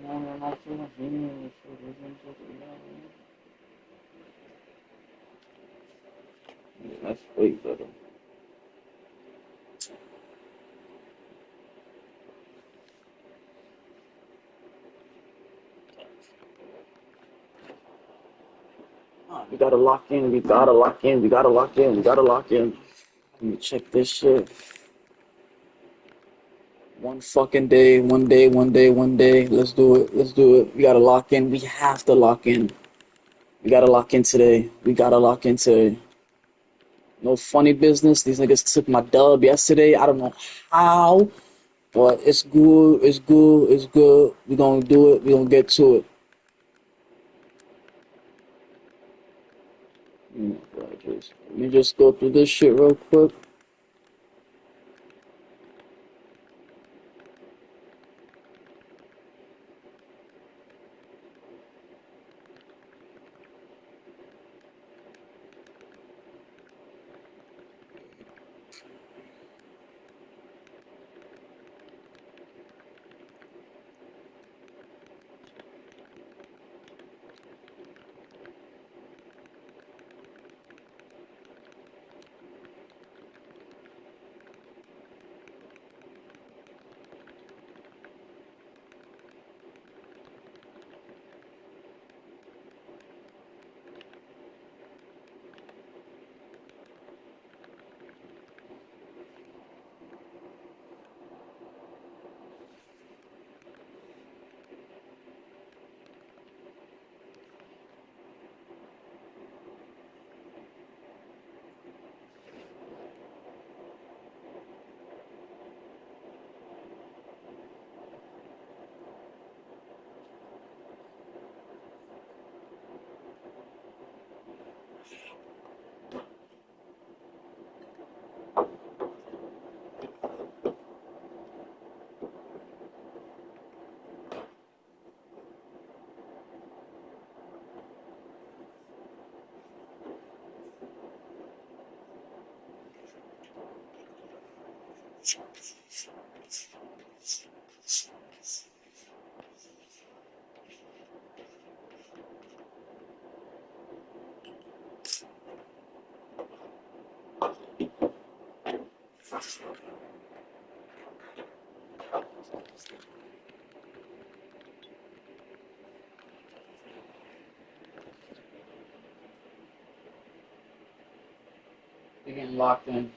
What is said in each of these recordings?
on off to the finish. That's way better. We gotta lock in, we gotta lock in, we gotta lock in, we gotta lock in. Let me check this shit. One fucking day, one day, one day, one day. Let's do it, let's do it. We gotta lock in, we have to lock in. We gotta lock in today. We gotta lock in today. No funny business. These niggas took my dub yesterday. I don't know how, but it's good, it's good, it's good. We gonna do it, we gonna get to it. Let me just go through this shit real quick. We're getting locked in.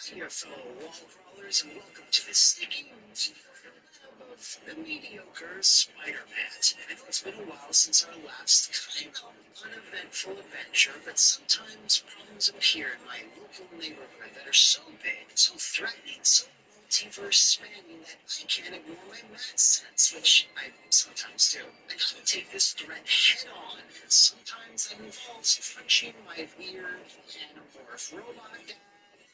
Here, fellow wall crawlers, and welcome to the sticky web of the mediocre Spider-Man. I know it's been a while since our last kind of uneventful adventure, but sometimes problems appear in my local neighborhood that are so big, so threatening, so multiverse spanning that I can't ignore my mad sense, which I sometimes do. I gotta take this threat head on, and sometimes that involves punching my weird anamorph robot dad,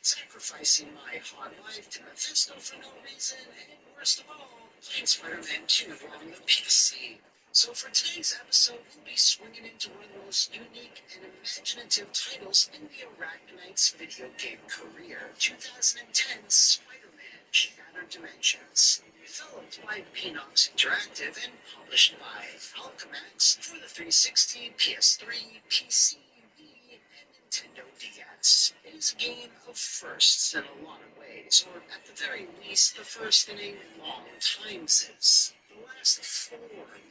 sacrificing my hot life to Mephisto for no reason, and worst of all, playing Spider-Man 2 on the PC. So for today's episode, we'll be swinging into one of the most unique and imaginative titles in the Arachnite's video game career, 2010's Spider-Man Shattered Dimensions. Developed by Pinox Interactive and published by Alchemax for the 360, PS3, PC, Wii, and Nintendo DS. It is a game of firsts in a lot of ways, or at the very least, the first in a long time since. The last four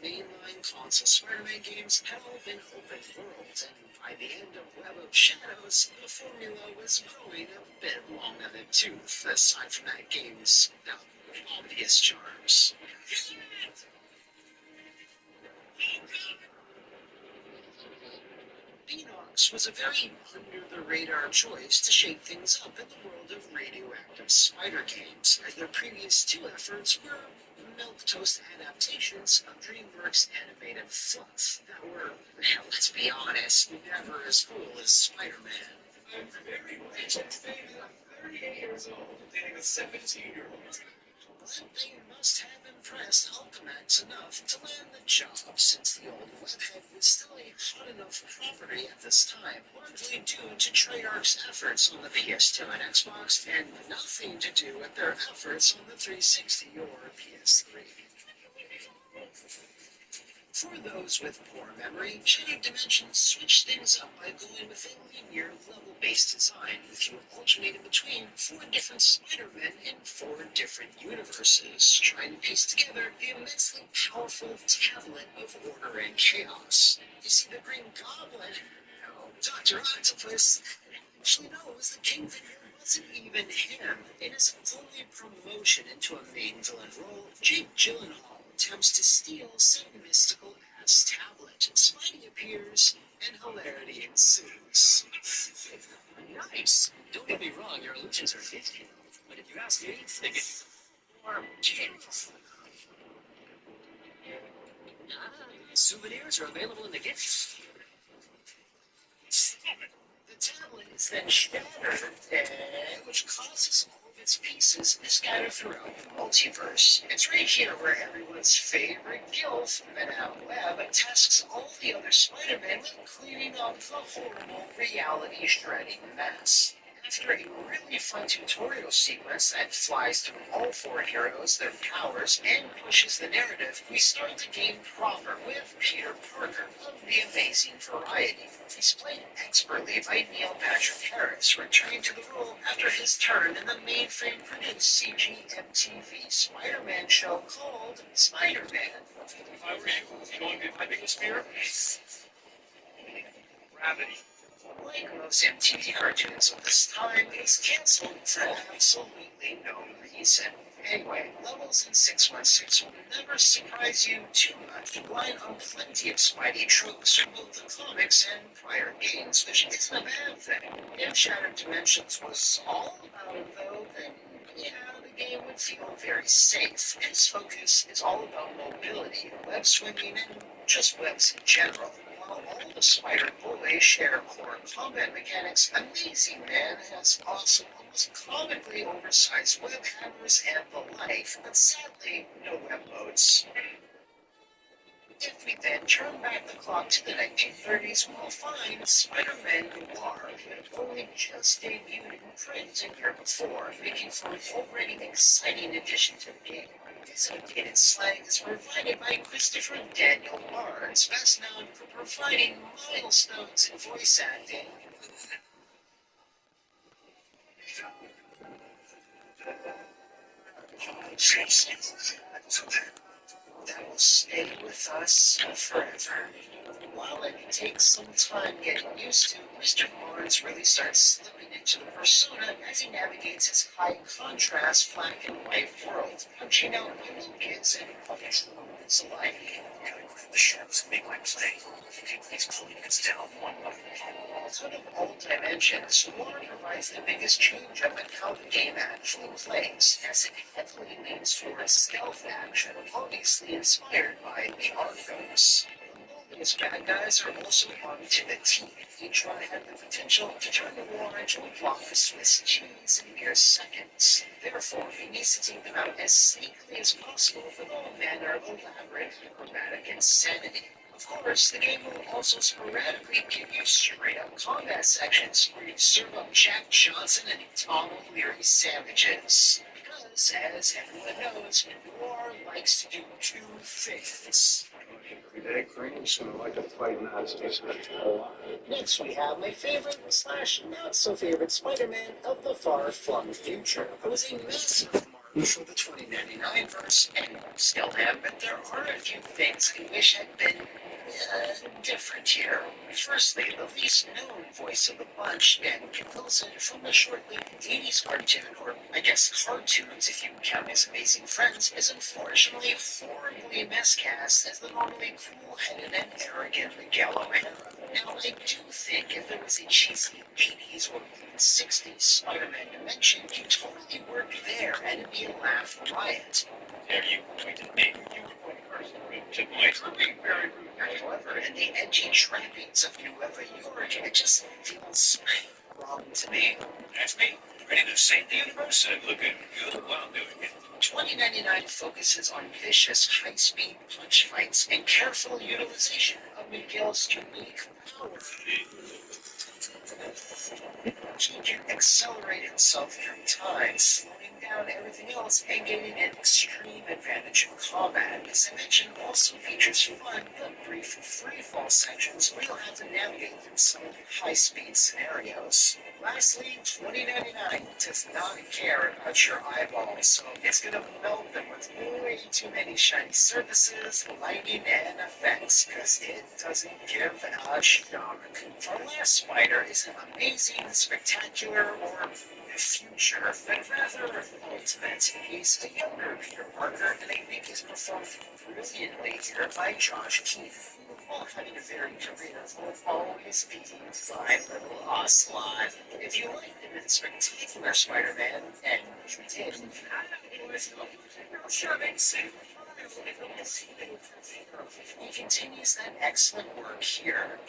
mainline console Spider-Man games had all been open world, and by the end of Web of Shadows, the formula was growing a bit long in the tooth, aside from that game's obvious charms. Beanox was a very under-the-radar choice to shake things up in the world of radioactive spider games, as their previous two efforts were milquetoast adaptations of DreamWorks animated fluff that were, let's be honest, never as cool as Spider-Man. I'm very grateful to say that I'm 38 years old dating a 17-year-old. But they must have impressed Alchemax enough to land the job, since the old webhead was still a hot enough property at this time, largely due to Treyarch's efforts on the PS2 and Xbox, and nothing to do with their efforts on the 360 or PS3. For those with poor memory, Shattered Dimensions switched things up by going with a linear, level-based design, with you alternating between four different Spider-Men in four different universes, trying to piece together the immensely powerful tablet of order and chaos. You see, the Green Goblin, no, Dr. Octopus, actually knows the Kingpin wasn't even him. In his only promotion into a main villain role, Jake Gyllenhaal attempts to steal some mystical ass tablet. Spidey appears, and hilarity ensues. Nice! Don't get me wrong, your illusions are nifty, but if you ask me, they get more genius. Souvenirs are available in the gift. The tablet is then shattered, which causes all of its pieces to scatter throughout the multiverse. It's right here where everyone's favorite gilf, Madame Web, tasks all the other Spider-Men with cleaning up the horrible reality-shredding mess. After a really fun tutorial sequence that flies through all four heroes, their powers, and pushes the narrative, we start the game proper with Peter Parker of the Amazing Variety. He's played expertly by Neil Patrick Harris, returning to the role after his turn in the mainframe-produced CG-MTV Spider-Man show called Spider-Man. If I were you know what would be my biggest fear? Gravity. Like most MTV cartoons of this time, it was cancelled for absolutely no reason. Anyway, levels in 616 will never surprise you too much, relying on plenty of Spidey tropes from both the comics and prior games, which isn't a bad thing. If Shattered Dimensions was all about it, though, then yeah, the game would feel very safe. Its focus is all about mobility, web swinging, and just webs in general. While all the Spider Boys share core combat mechanics, Amazing Man has awesome, almost comically oversized web hammers and the like, but sadly, no web modes. If we then turn back the clock to the 1930s, we'll find Spider-Man Noir, who had only just debuted in print a year before, making for an already exciting addition to the game. His updated slang is provided by Christopher Daniel Barnes, best known for providing milestones in voice acting. That will stay with us forever. While it takes some time getting used to, Mr. Barnes really starts slipping into the persona as he navigates his high contrast black and white world, punching out young kids and public moments alike. I gotta grab the sharps and make my play. Can you please pull units down one by one? Out of all dimensions, Noir provides the biggest change up in how the game actually plays, as it heavily leans towards stealth action, obviously inspired by the Argos. These bad guys are also armed to the teeth. Each one had the potential to turn the war into a block of Swiss cheese in mere seconds. Therefore, he needs to take them out as sneakily as possible with all manner of elaborate acrobatic insanity. Of course, the game will also sporadically give you straight-up combat sections where you serve up Jack Johnson and Tom O'Leary sandwiches. Because, as everyone knows, war likes to do two things. Everyday creams, and I like to fight Nazis. Next, we have my favorite slash not so favorite Spider-Man of the far-flung future. It was a massive mark for the 2099 verse, and still am, but there are a few things I wish had been different here. Firstly, the least known voice of the bunch, Dan Wilson, from the short-lived 80s cartoon, or I guess cartoons if you count his Amazing Friends, is unfortunately horribly miscast as the normally cool-headed and arrogant Miguel O'Hara. Now, I do think if there was a cheesy 80s or even 60s Spider-Man dimension, he'd totally work there and it'd be a laugh riot. There you pointed me. You were one person to point. You're being very rude. However, and the edgy trappings of whoever you're, it just feels wrong to me. That's me. Ready to save the universe and looking good while doing it. 2099 focuses on vicious, high-speed punch fights and careful utilization of Miguel's unique power. He can accelerate himself through time, slowing down everything else and gaining an extreme advantage in combat. As I mentioned, also features fun but brief free-fall sections where you'll have to navigate through some high-speed scenarios. Lastly, 2099 does not care about your eyeballs, so it's going to melt them with way too many shiny surfaces, lighting, and effects, because it doesn't give a shit. Our last spider isn't amazing, spectacular, or future, but rather ultimate. He's a younger Peter Parker, and I think he's performed brilliantly here by Josh Keith, while having a very creative, will always be fine little ocelot. If you liked him in Spectacular Spider-Man, and you did, he continues that excellent work here.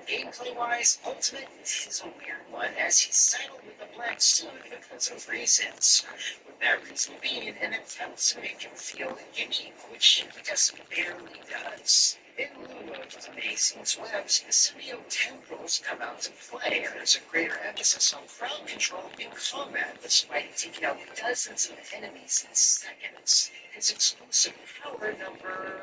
Gameplay-wise, Ultimate is a weird one, as he's saddled with a black suit because of reasons. With that reason being an attempt to make him feel unique, which he just barely does. In lieu of Amazing's webs, the symbiote tendrils come out to play, and there's a greater emphasis on crowd control in combat, despite taking out dozens of enemies in seconds. His exclusive power number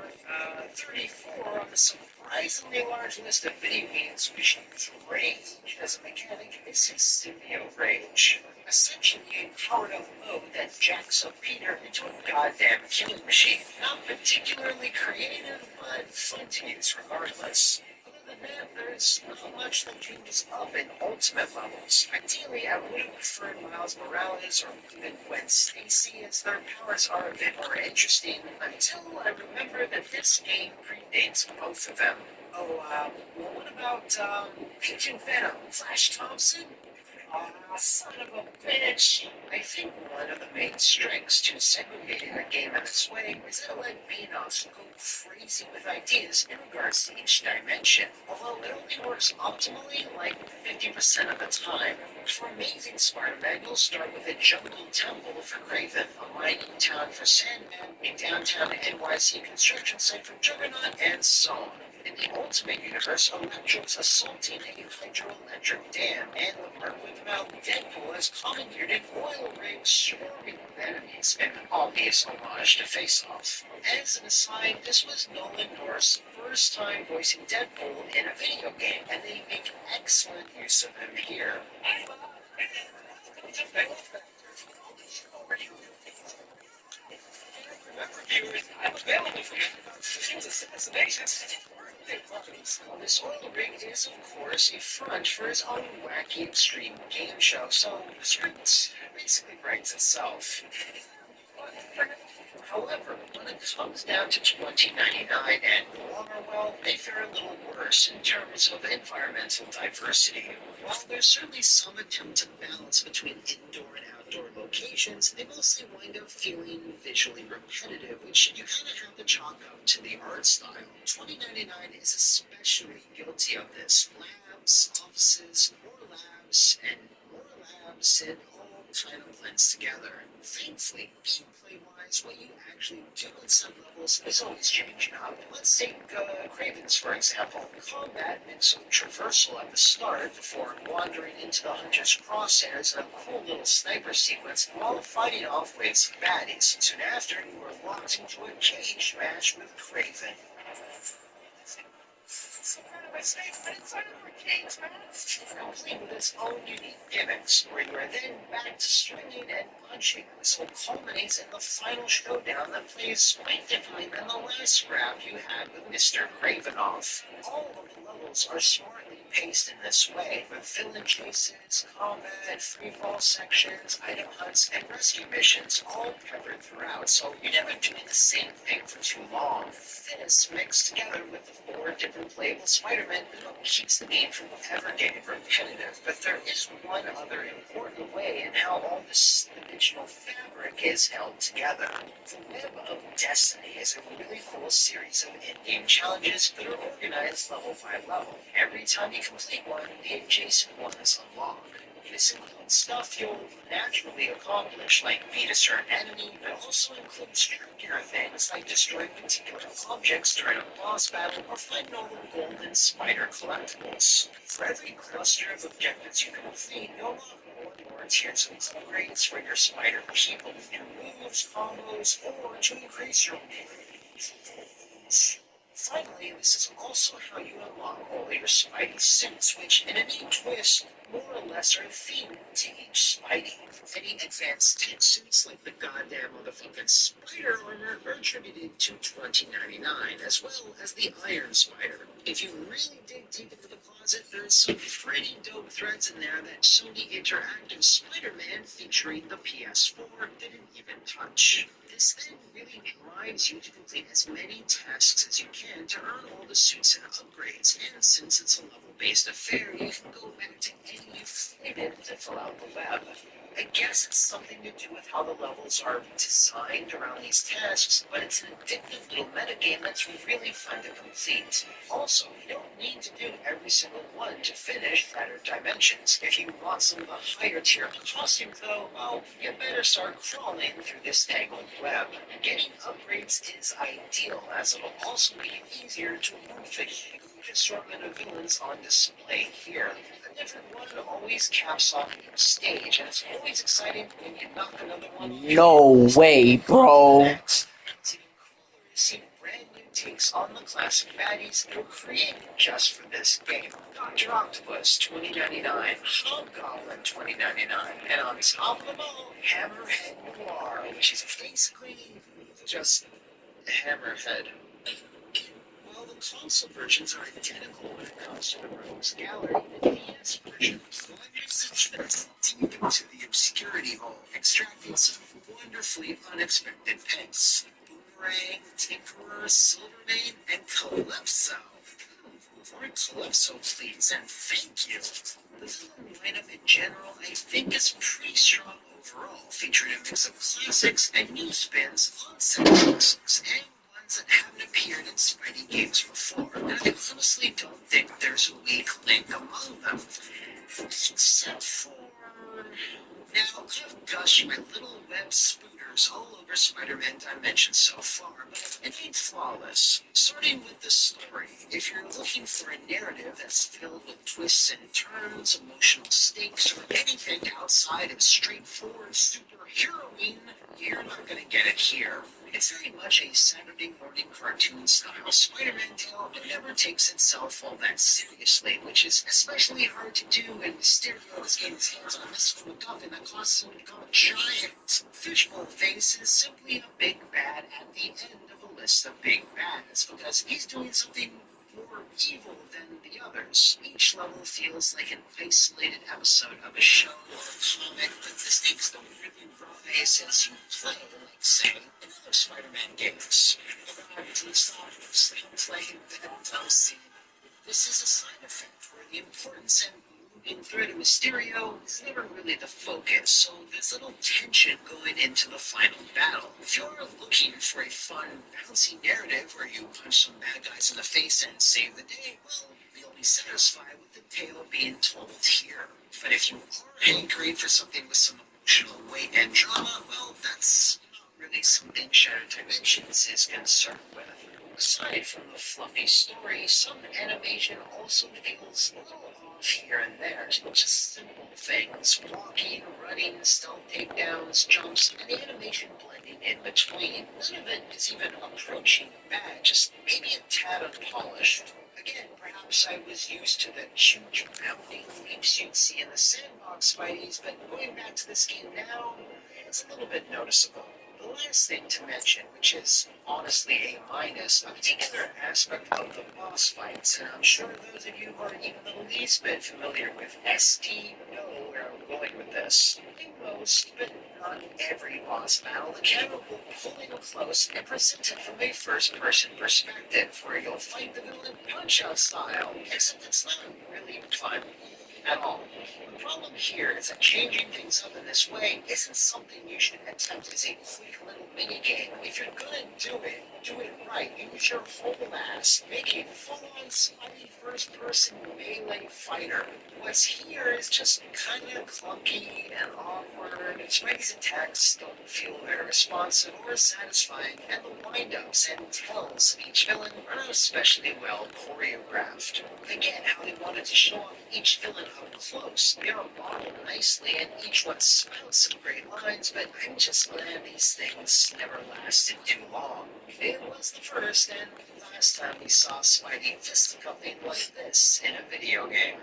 34 on the surprisingly large list of video games which use rage as a mechanic is his symbiote rage. Essentially a powered-up mode that jacks up Peter into a goddamn killing machine. Not particularly creative, but fun to use regardless. Other than that, there's not much that changes up in Ultimate levels. Ideally, I would have preferred Miles Morales or even Gwen Stacy, as their powers are a bit more interesting, until I remember that this game predates both of them. Oh, well, what about, Agent Venom, Flash Thompson? Son of a bitch! I think one of the main strengths to segregating a game in this way is that it let Beanoff go crazy with ideas in regards to each dimension, although it only works optimally like 50% of the time. For Amazing Spider-Man, you'll start with a jungle temple for Raven, a mining town for Sandman, a downtown NYC construction site for Juggernaut, and so on. In the Ultimate Universe, Electro's assaulting a hydroelectric dam, and the Mark-with-Mouth Deadpool has commandeered an oil rig swarming with enemies, an obvious homage to Face Off. As an aside, this was Nolan North's first time voicing Deadpool in a video game, and they make excellent use of him here. Remember, viewers, I'm available for you. Assassinations. This oil rig is, of course, a front for his own wacky extreme game show, so the script basically writes itself. However, when it comes down to 2099 and Noir, well, they fare a little worse in terms of environmental diversity. While there's certainly some attempt to balance between indoor and outdoor locations, they mostly wind up feeling visually repetitive, which you kind of have to chalk up to the art style. 2099 is especially guilty of this. Labs, offices, more labs, and more labs, and all kind of blends together. Thankfully, gameplay-wise, what you actually do in some levels is always changing up. Let's take Cravens, for example. Combat mix of traversal at the start before wandering into the hunter's crosshairs in a cool little sniper sequence while fighting off waves of baddies. Soon after, you are locked into a cage match with Craven. Some kind of mistake, but inside of a cage match, complete with its own unique gimmicks, where you are then back to swinging and punching. This all culminates in the final showdown that plays quite differently than the last scrap you had with Mr. Kravenoff. All of the levels are smartly paced in this way, with villain chases, combat, freefall sections, item hunts, and rescue missions all peppered throughout, so you're never doing the same thing for too long. This, mixed together with the 4 different playable Spider-Man, keeps the game from ever getting repetitive. But there is one other important way in how all this dimensional fabric is held together. The Web of Destiny is a really cool series of in-game challenges that are organized level by level. Every time you complete one, the adjacent ones unlock. This includes stuff you'll naturally accomplish, like beat a certain enemy, but also includes trickier things like destroying particular objects during a boss battle or finding all the golden spider collectibles. For every cluster of objectives you complete, you'll unlock more and more tiers of upgrades for your spider people, new moves, combos, or to increase your range. Finally, this is also how you unlock all your Spidey suits, which, in a neat twist, more or less are themed to each Spidey. Any advanced tech suits like the goddamn motherfucking Spider armor are attributed to 2099, as well as the Iron Spider. If you really dig deep into the closet, there's some pretty dope threads in there that Sony Interactive Spider-Man featuring the PS4 didn't even touch. This then really drives you to complete as many tasks as you can to earn all the suits and upgrades, and since it's a level-based affair, you can go back to any you've completed to fill out the web. I guess it's something to do with how the levels are designed around these tasks, but it's an addictive little metagame that's really fun to complete. Also, you don't need to do every single one to finish Shattered Dimensions. If you want some of the higher tier costumes though, well, you better start crawling through this tangled web. Getting upgrades is ideal, as it'll also make it easier to move the huge assortment of villains on display here. A different one always caps off each stage, and it's always exciting when you knock another one. No way, bro. It's even cooler to see brand new takes on the classic baddies that were created just for this game. Dr. Octopus 2099, Hobgoblin 2099, and on top of them all, Hammerhead Noir, which is basically just Hammerhead. While the console versions are identical when it comes to the Rogues Gallery, the DS version plunges deep into the obscurity hole, extracting some wonderfully unexpected picks. Boomerang, Tinkerer, Silvermane, and Calypso. More Calypso, please, and thank you. The villain lineup in general, I think, is pretty strong overall, featuring a mix of classics and new spins on set classics, and ones that haven't appeared in Spidey games before, and I honestly don't think there's a weak link among them. Except for... Now, I've gushed my little web spooters all over Spider-Man Dimensions so far, but it ain't flawless. Starting with the story, if you're looking for a narrative that's filled with twists and turns, emotional stakes, or anything outside of straightforward superheroing, you're not gonna get it here. It's very much a Saturday morning cartoon style Spider-Man tale that never takes itself all that seriously, which is especially hard to do when Mysterio is getting his hands on this MacGuffin that causes him to become a giant. Fishbowl Face is simply a big bad at the end of a list of big bads, because he's doing something more evil than the others. Each level feels like an isolated episode of a show or a comic, but the stakes don't really rise as you play, like, say, in other Spider-Man games. Stop playing that dumb scene. This is a side effect where the importance and main threat of Mysterio is never really the focus, so there's little tension going into the final battle. If you're looking for a fun, bouncy narrative where you punch some bad guys in the face and save the day, well, you'll be satisfied with the tale being told here. But if you are hankering for something with some emotional weight and drama, well, that's not really something Shattered Dimensions is concerned with. Aside from the fluffy story, some animation also feels a little off here and there. Just simple things. Walking, running, stealth takedowns, jumps, and the animation blending in between. None of it is even approaching bad, just maybe a tad unpolished. Again, perhaps I was used to the huge bounding leaps you'd see in the sandbox fighties, but going back to this game now, it's a little bit noticeable. The last thing to mention, which is honestly a minus, a particular aspect of the boss fights, and I'm sure those of you who are even the least bit familiar with SD know where I'm going with this. In most, but not every boss battle, the camera will pull in close and present it from a first-person perspective, where you'll fight the villain punch-out style, except it's not really fun at all. The problem here is that changing things up in this way isn't something you should attempt as a quick little mini game. If you're gonna do it right. Use your whole ass. Make a full-on Spidey first-person melee fighter. What's here is just kinda clunky and awkward. Spidey's attacks don't feel very responsive or satisfying, and the wind-ups and tells of each villain are not especially well choreographed. I get how they wanted to show off each villain up close. They are modeled nicely, and each one spouts some great lines, but I'm just glad these things never lasted too long. It was the first and last time we saw Spidey fisticuffing like this in a video game.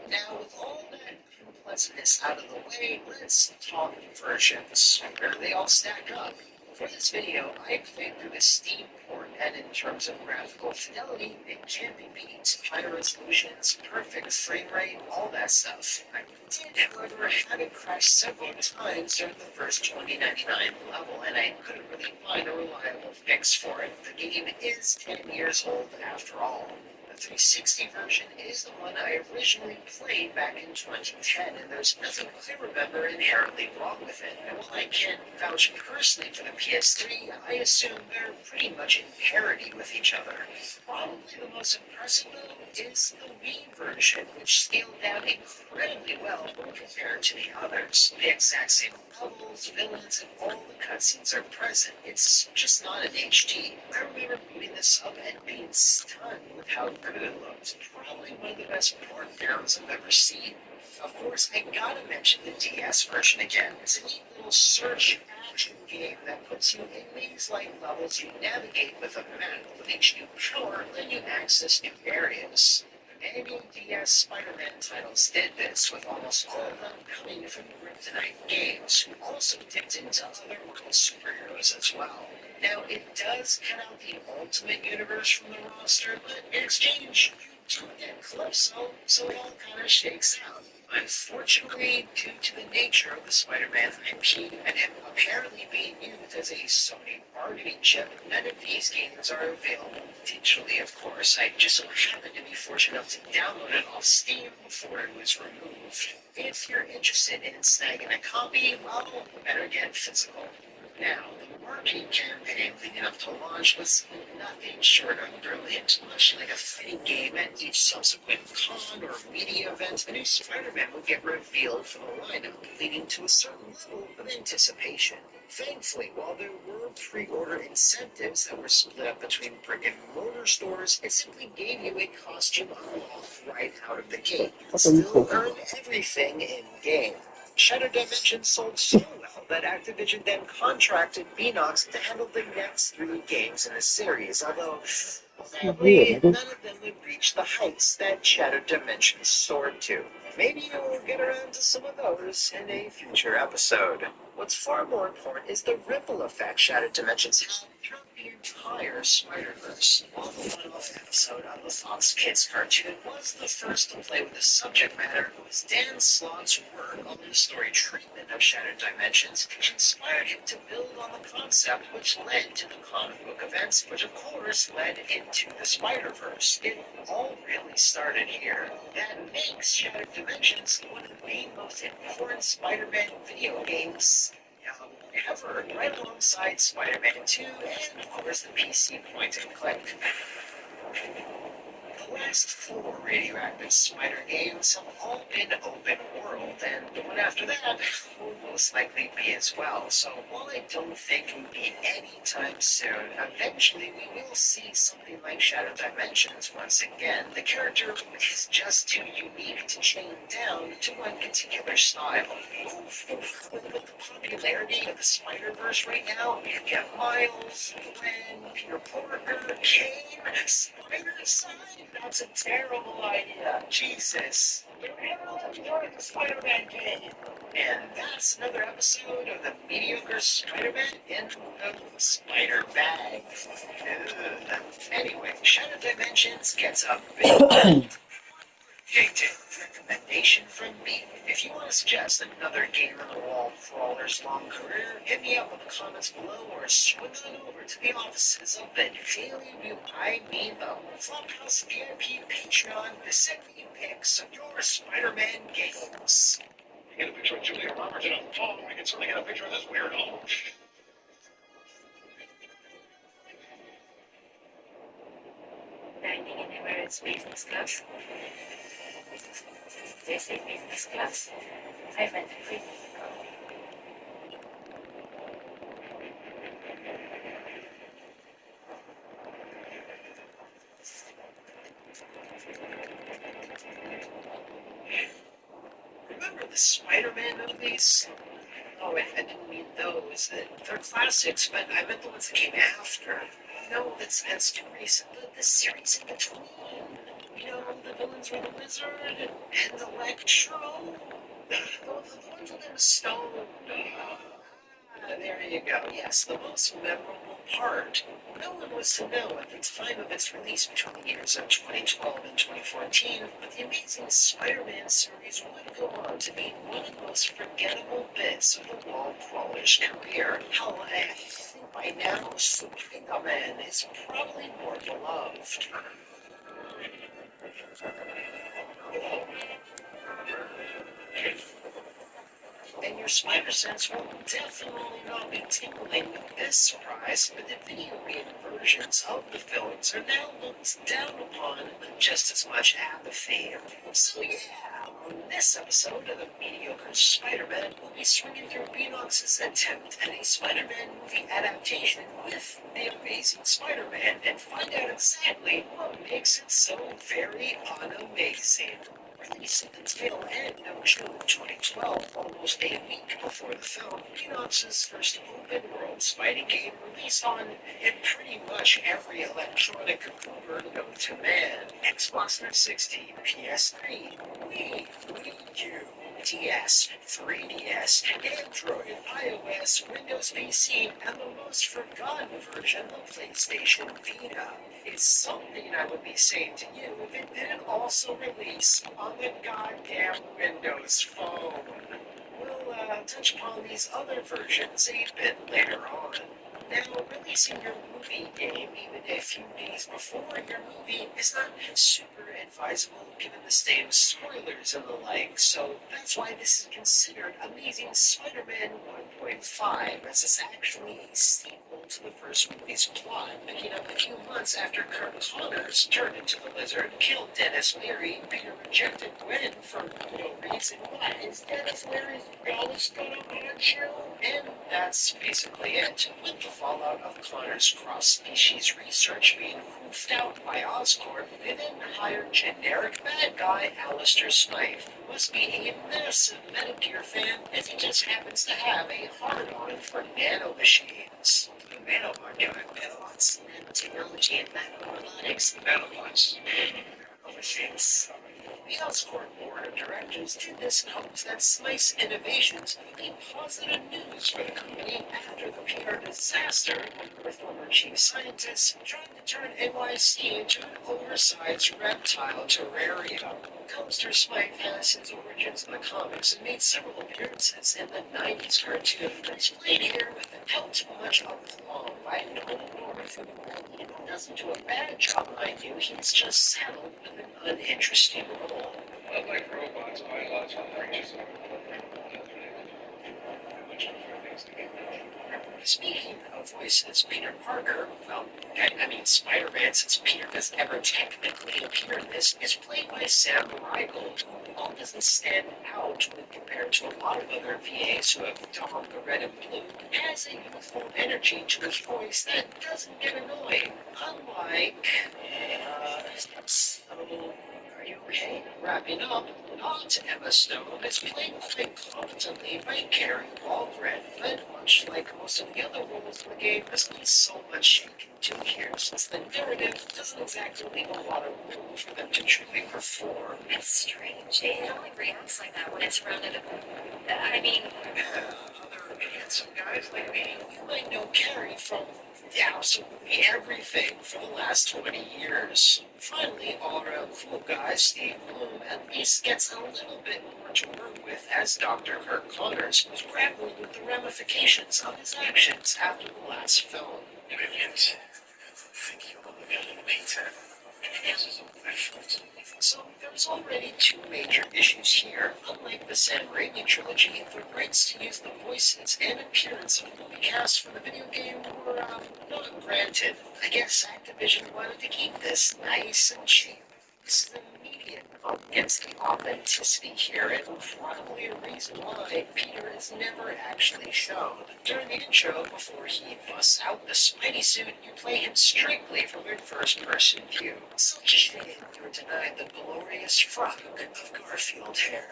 Now, with all that unpleasantness out of the way, let's talk versions. Where do they all stack up? For this video, I played through the Steam port, and in terms of graphical fidelity, it can't be beat. High resolutions, perfect frame rate, all that stuff. I did, however, have it crash several times during the first 2099 level, and I couldn't really find a reliable fix for it. The game is 10 years old after all. The 360 version is the one I originally played back in 2010, and there's nothing I remember inherently wrong with it. And while I can't vouch personally for the PS3, I assume they're pretty much in parity with each other. Probably the most impressive though is the Wii version, which scaled down incredibly well when compared to the others. The exact same levels, villains, and all the cutscenes are present. It's just not in HD. I remember booting this up and being stunned with how good it looked. Probably one of the best port downs I've ever seen. Of course, I gotta mention the DS version again. It's a neat little search action game that puts you in maze-like levels you navigate with a map. With each new power, letting you access new areas. Many DS Spider-Man titles did this, with almost all of them coming from Kryptonite Games, who also dipped into other Marvel superheroes as well. Now, it does cut out the Ultimate Universe from the roster, but in exchange, you do get Calypso, so it all kind of shakes out. Unfortunately, due to the nature of the Spider-Man IP and him apparently being used as a Sony bargaining chip, none of these games are available digitally, of course. I just so happened to be fortunate enough to download it off Steam before it was removed. If you're interested in snagging a copy, well, better get physical. Now, the marketing campaign leading up to launch was nothing short of brilliant. Much like a fighting game at each subsequent con or media event, a new Spider-Man would get revealed from the lineup, leading to a certain level of anticipation. Thankfully, while there were pre-order incentives that were split up between brick-and-mortar stores, it simply gave you a costume unlock right out of the gate. You still earned everything in-game. Shattered Dimensions sold so well that Activision then contracted Beanox to handle the next 3 games in the series, although sadly, none of them would reach the heights that Shattered Dimensions soared to. Maybe we'll get around to some of those in a future episode. What's far more important is the ripple effect Shattered Dimensions had throughout the entire Spider-Verse. While the one-off episode of the Fox Kids cartoon was the first to play with the subject matter, it was Dan Slott's work on the story treatment of Shattered Dimensions which inspired him to build on the concept which led to the comic book events, which of course led into the Spider-Verse. It all really started here. That makes Shattered Dimensions one of the most important Spider-Man video games ever, right alongside Spider-Man 2 and, of course, the PC point-and-click. The last 4 radioactive Spider games have all been open world, and the one after that will most likely be as well. So while I don't think it will be anytime soon, eventually we will see something like Shadow Dimensions once again. The character is just too unique to chain down to one particular style. With the popularity of the Spider-Verse right now, you get Miles, Gwen, Peter Parker, Kane, Spider-Side. That's a terrible idea. Jesus. Everyone enjoy the Spider-Man game. And that's another episode of the mediocre Spider-Man in the Spider Bag. Anyway, Shadow Dimensions gets a big recommendation from me. If you want to suggest another game on the wall crawler's long career, hit me up in the comments below or swing on over to the offices of the Daily View. I mean the Flophouse VIP Patreon to send me pics of your Spider-Man games. Get a picture of Julia Roberts in a thong. I can certainly get a picture of this weirdo. Dining in Emirates Business Class. This is business class. I went to prison. Remember the Spider-Man movies? Oh, I didn't mean those. They're classics, but I meant the ones that came after. No, that's too recent. The series in between. You know, the villains were the Lizard and Electro. The ones with the stone. There you go. Yes, the most memorable part. No one was to know at the time of its release between the years of 2012 and 2014, but the Amazing Spider-Man series would go on to be one of the most forgettable bits of the wall crawler's career. Hell, I think by now, Spider-Man is probably more beloved. And your spider sense will definitely not be tingling with this surprise, but the video game versions of the films are now looked down upon with just as much apathy. So yeah, on this episode of the Mediocre Spider-Man, we'll be swinging through Beanox's attempt at a Spider-Man movie adaptation with The Amazing Spider-Man and find out exactly what makes it so very unamazing. Released at the tail end of June 2012, almost a week before the film, Beanox's first open-world Spidey game released on, in pretty much every electronic computer known to man: Xbox 360, PS3, Wii, Wii U, DS, 3DS, Android, iOS, Windows PC, and the most forgotten version, the PlayStation Vita. It's something I would be saying to you if it didn't also release on the goddamn Windows Phone. We'll touch upon these other versions a bit later on. Now, releasing your movie game even a few days before your movie is not super advisable given the state of spoilers and the like, so that's why this is considered Amazing Spider-Man 1.5, as it's actually a sequel to the first movie's plot, picking up a few months after Kirk Connors turned into the Lizard, killed Dennis Leary, Peter rejected Gwen for no reason. Why is Dennis Leary's ghost gonna haunt you? And that's basically it. With the fallout of Connor's cross-species research being hoofed out by Oscorp, they then hired generic bad guy Alistair Smythe, who must be a massive Metal Gear fan if he just happens to have a hard-on for nanomachines. Nanobots, nanotechnology, and nanorobotics. Nanobots. Machines. The Oscorp Board of Directors did this in hopes that Slice Innovations would be positive news for the company after the PR disaster when their former chief scientist tried to turn NYC into an oversized reptile terrarium. Coaster Smythe has his origins in the comics and made several appearances in the 90s cartoon, but he's played here with help too much of Long by Nolan North, who really doesn't do a bad job, mind you. He's just saddled with an uninteresting role. Unlike robots, biological creatures are much for things to get done. Speaking of voices, Peter Parker, well, I mean Spider-Man, since Peter doesn't ever technically appear in this, is played by Sam Riegel, who all doesn't stand out when compared to a lot of other VAs who have donned the red and blue, has a youthful energy to his voice that doesn't get annoying, unlike, are you okay? Wrapping up, not Emma Stone is played quite competently by Gary Waldron, but much like most of the other roles in the game, there's not so much she can do here, since the narrative doesn't exactly leave a lot of room for them to truly perform. It's strange. It only reacts like that when it's surrounded. I mean, Other handsome guys like me, you might know Carrie from absolutely everything for the last 20 years. Finally, all-around cool guy Steve Bloom at least gets a little bit more to work with as Dr. Kirk Connors, who's grappling with the ramifications of his actions after the last film. Brilliant. Thank you all again, later. This is a reference. So there's already two major issues here. Unlike the Sam Raimi trilogy, the rights to use the voices and appearance of the movie cast from the video game were not granted. I guess Activision wanted to keep this nice and cheap. This is an immediate vote against the authenticity here, and probably a reason why Peter is never actually shown. During the intro, before he busts out the Spidey suit, you play him strictly from a first-person view. Such a shame you're denied the glorious frock of Garfield hair.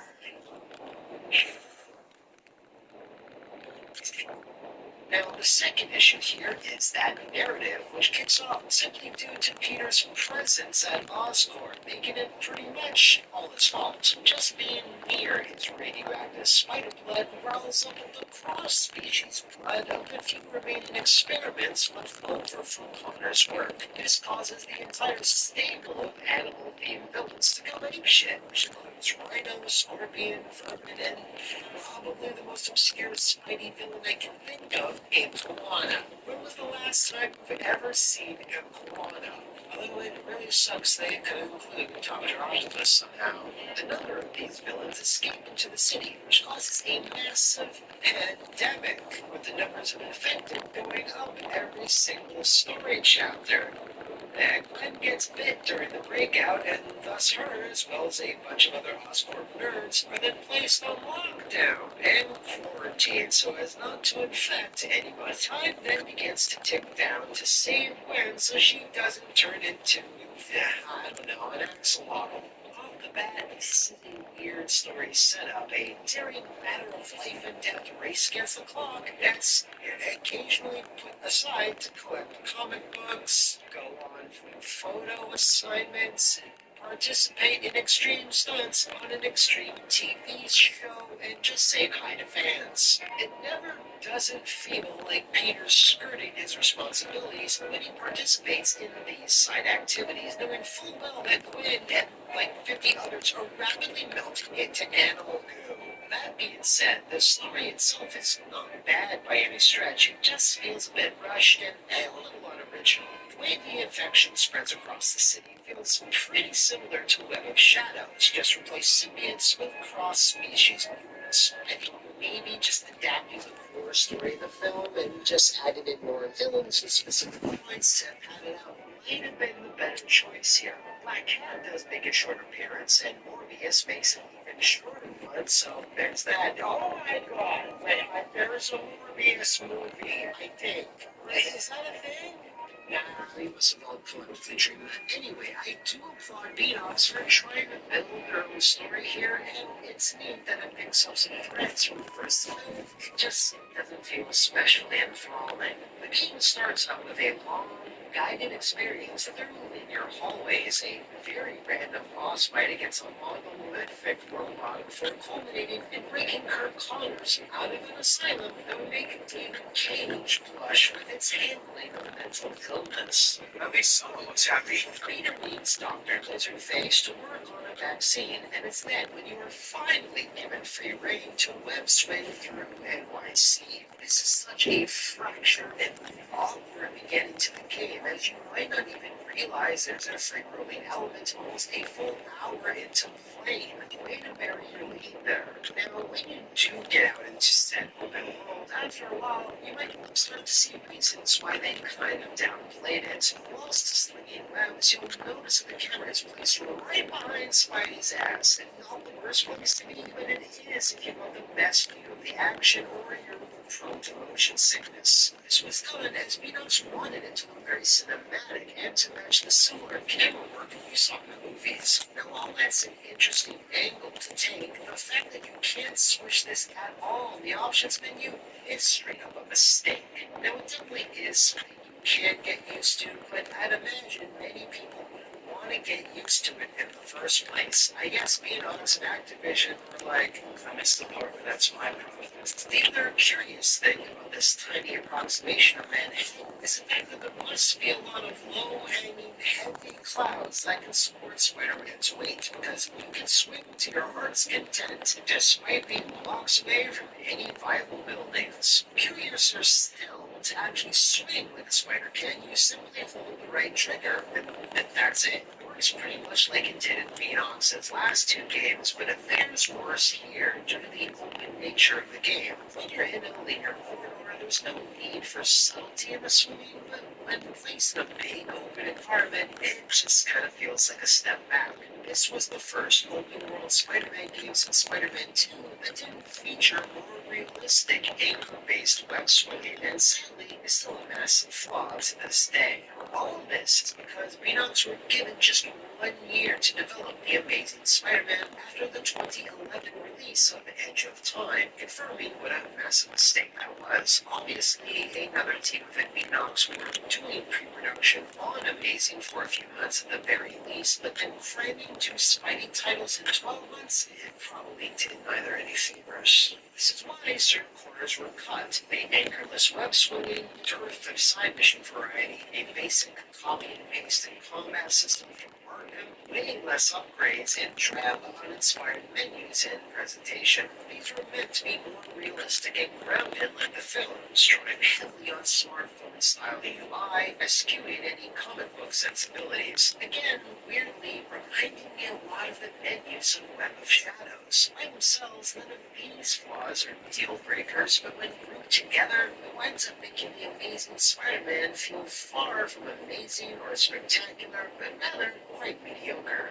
Now, the second issue here is that narrative, which kicks off simply due to Peter's presence at Oscorp, making it pretty much all his fault. Just being near his radioactive spider blood riles up the cross-species blood of the few remaining experiments left over from Connor's work. This causes the entire stable of animal-themed villains to go apeshit, which includes Rhino, Scorpion, Vermin, and probably the most obscure Spidey villain I can think of, a koala. When was the last time you've ever seen a koala? Although it really sucks they could include Dr. Octopus somehow. Another of these villains escape into the city, which causes a massive pandemic, with the numbers of infected going up every single story chapter. Gwen gets bit during the breakout, and thus her, as well as a bunch of other Oscorp nerds, are then placed on lockdown and quarantined so as not to infect anyone. Time then begins to tick down to save Gwen so she doesn't turn into, I don't know, an axolotl. Off the bat, this is a weird story setup, a daring matter of life and death race against the clock that's occasionally put aside to collect comic books, go on photo assignments, participate in extreme stunts on an extreme TV show, and just say hi to fans. It never doesn't feel like Peter's skirting his responsibilities when he participates in these side activities, knowing full well that Gwen and like 50 others are rapidly melting into animal goo. That being said, the story itself is not bad by any stretch. It just feels a bit rushed and a little unoriginal. The way the infection spreads across the city feels pretty similar to Web of Shadows, just replace symbionts with cross-species mutants. I think maybe just adapting the core story of the film and just adding in more villains with specific points to pad it out might have been the better choice here. Black Cat does make a short appearance, and Morbius makes an even shorter one, so there's that. Oh my god, there's a Morbius movie, I think. Is that a thing? Nah, he was a fun feature. Anyway, I do applaud Beanox for trying to build their own story here, and it's neat that it picks up some threads from the first film. It just doesn't feel especially enthralling. The game starts out with a long, guided experience through linear hallways, a very random boss fight against a monolithic robot before culminating in breaking Kirk Connors out of an asylum that would make David Cage blush with its handling of mental illness. At least someone looks happy. Peter needs Dr. Lizardface to work on a vaccine, and it's then when you are finally given free reign to web swing through NYC. This is such a fractured and awkward beginning to the game, as you might not even realize there's a free roaming element almost a full hour into playing. Way to bury your lead there. Now, when you do get out into said open world, after a while, you might start to see reasons why they kind of downplayed it. Whilst slinging webs, you'll notice that the camera is placed right behind Spidey's ass, and not the worst place to be, but it is if you want the best view of the action or you're prone to motion sickness. This was done as Beatles wanted it to look very cinematic and to match the similar camera work you saw in the movies. Now, while that's an interesting angle to take, the fact that you can't switch this at all in the options menu is straight up a mistake. Now, it definitely is something you can't get used to, but I'd imagine many people want to get used to it in the first place. I guess Beanox and Activision were like, I missed the part, but that's my problem. the other curious thing about this tiny approximation of Manhattan is the fact that there must be a lot of low-hanging, heavy clouds that can support Spider-Man's weight, because you can swing to your heart's content despite being blocks away from any viable buildings. Curiouser still, to actually swing like a spider can, you simply hold the right trigger, and that's it. It works pretty much like it did in Beanox's last two games, but it fares worse here due to the open nature of the game. When you're in a linear corridor, there's no need for subtlety in the swinging, but when placed in a big open environment, it just kind of feels like a step back. This was the first open-world Spider-Man game since Spider-Man 2 that didn't feature more realistic anchor-based web swinging, and sadly is still a massive flaw to this day. All of this is because Beanox were given just 1 year to develop The Amazing Spider-Man after the 2011 release of Edge of Time, confirming what a massive mistake that was. Obviously, another team within Beanox were doing pre-production on Amazing for a few months at the very least, but then framing two Spidey titles in 12 months, it probably did neither any favors. This is why certain corners were cut. The anchorless web swinging, turf of side mission variety, a basic copy and paste and combat system from Arkham, way less upgrades, and drab, uninspired menus and presentation. These were meant to be more realistic and grounded like the films, drawing heavily on smartphone-style UI, eschewing any comic book sensibilities. Again, weirdly, reminding me a lot of the menus of Web of Shadows. By themselves, none of these flaws are deal breakers, but when grouped together, it winds up making the Amazing Spider-Man feel far from amazing or spectacular, but rather quite mediocre.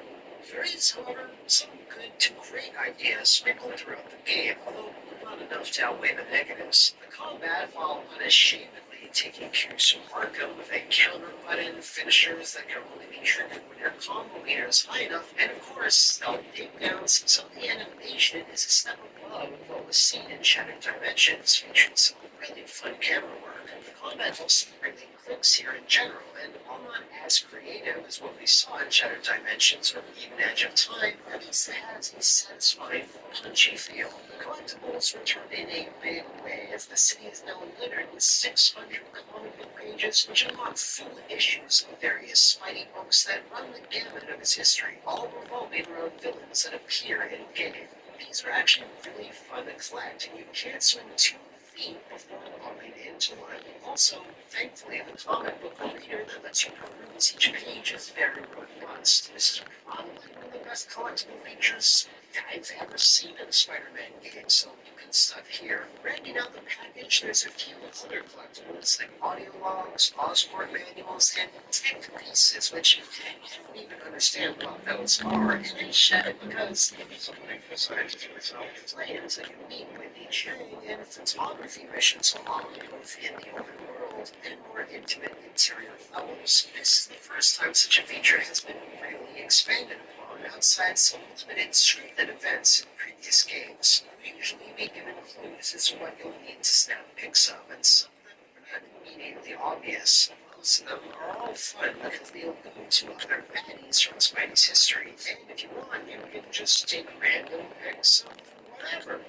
There is, however, some good to great ideas sprinkled throughout the game, although not enough to outweigh the negatives. The combat, while unashamedly taking cues from Arkham with a counter button, finishers that can only be triggered when your combo meter is high enough, and of course, stealth takedowns, some of the animation is a step above what was seen in Shattered Dimensions, featuring some really fun camera work. The combat also really clicks here in general, and while not as creative as what we saw in Shattered Dimensions or even Edge of Time, at least it has a satisfying, punchy feel. The collectibles return in a big way, as the city is now littered with 600 comic book pages, which unlock full issues of various Spidey books that run the gamut of his history, all revolving around villains that appear in-game. These are actually really fun to collect, and you can't swing 2 feet before bumping into one. Also, thankfully, the comic book reader that lets you peruse each page is very robust. This is probably one of the best collectible features I've ever seen in a Spider-Man game, so you can stuff here. Rounding out the package, there's a few other collectibles like audio logs, Oscorp manuals, and tech pieces, which I don't even understand what those are, and I should because Something for scientific itself. plans that you meet with each Chang and photography missions along both in the open world and more intimate interior levels. This is the first time such a feature has been really expanded upon outside some limited scripted events in previous games. Usually be given clues as to what you'll need to snap pics of, and some of them immediately obvious. Most of them are all fun because they allude to other baddies from Spidey's history, and if you want, you can just take random pics of whatever.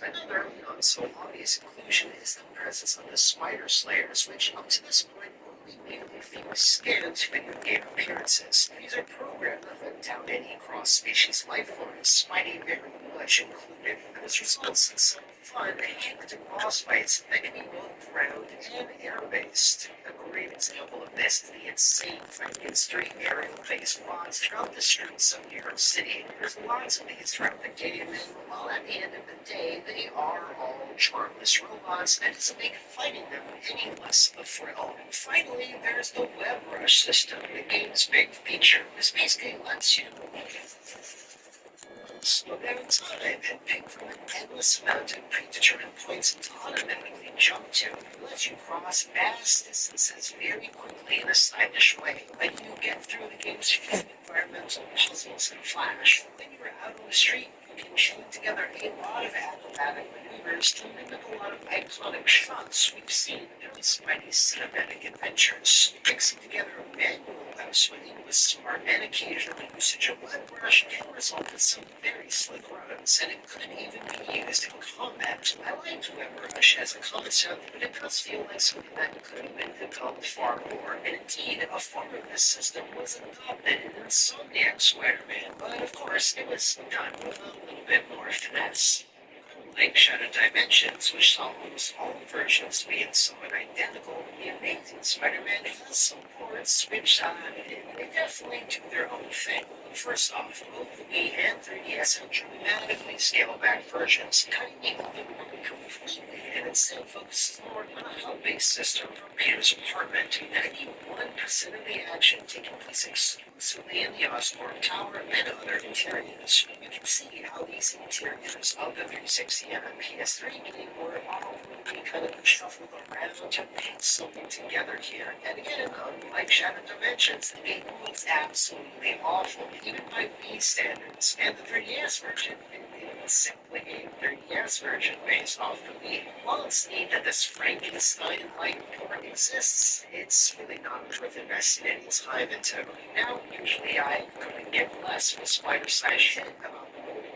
Another not so obvious inclusion is the presence of the Spider Slayers, which up to this point only made a few scant video game appearances. These are programmed that hunt down any cross-species life forms, Spidey very much included, and this results in some fun, hectic boss fights that can be both ground and air-based. A great example of this is the insane fight against 3 aerial-based bots throughout the streets of New York City. There's lots of these throughout the game, and while at the end of the day they are all charmless robots, that doesn't make fighting them any less of a thrill. Finally, there's the web rush system, the game's big feature. This basically lets you slow down time and pick from an endless amount of predetermined points to automatically jump to. It lets you cross vast distances very quickly in a stylish way, letting you get through the game's few environmental puzzles in a flash. When you're out on the street, you can chain together a lot of acrobatic maneuvers to mimic a lot of iconic shots we've seen in Spidey's cinematic adventures. Mixing together manual web swinging with smart and occasional usage of web brush can result in some very slick runs, and it could even be used in combat. I liked web rush as a concept, but it does feel like something that could have been developed far more, and indeed, a form of this system was adopted in Insomniac Spider-Man, but of course, it was done with a little bit more finesse. Like Shadow Dimensions, which saw almost all versions being somewhat identical, the Amazing Spider-Man has some ports which they definitely do their own thing. First off, both the Wii and 3DS have dramatically scaled-back versions, cutting the other one completely, and instead focuses more on a hub-based system from Peter's apartment. 91% of the action taking place exclusively in the Oscorp Tower and other interiors. You can see how these interiors of the 360 and the PS3 game were all kind of shuffled around to put something together here. And again, unlike Shadow Dimensions, the game looks absolutely awful, even by Wii standards. And the 3DS version is simply a 3DS version based off the Wii. While it's neat that this Frankenstein-like port exists, it's really not worth investing any time into. Now, usually I couldn't give less of a spider-sized shit about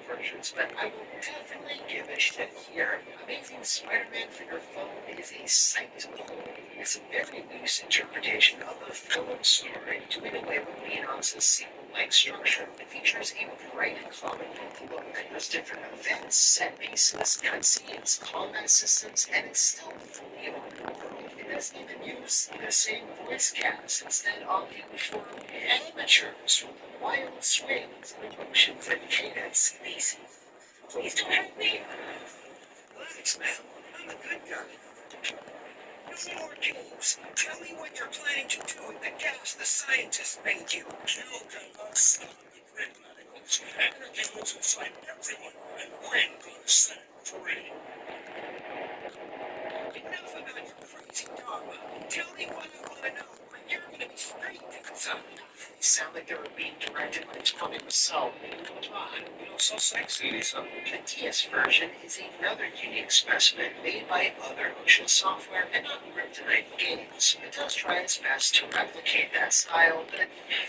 versions, but I will definitely give a shit here. Amazing Spider-Man for your phone is a sight to behold. It's a very loose interpretation of the film story, doing away with Leon's sequel-like structure. It features a bright and comic book look. There's different events, set pieces, cutscenes, combat systems, and it's still fully open world. It doesn't even use the same voice cast, instead opting for amateurs with wild swings and emotions and cadence. Please don't hurt me. Relax, man. I'm a good guy. No more games. Tell me what you're planning to do with the gas the scientists made you. Kill gas, the grid radicals, energy lives inside everyone, and we're gonna set it free. Enough about your crazy dogma. Tell me what I want to know. You're going to be free because I'm not. They sound like they were being directed by Tommy Wiseau. Come on, you know, so sexy, Lisa. The TS version is another unique specimen made by other Ocean Software and not Kryptonite Games. It does try its best to replicate that style, but it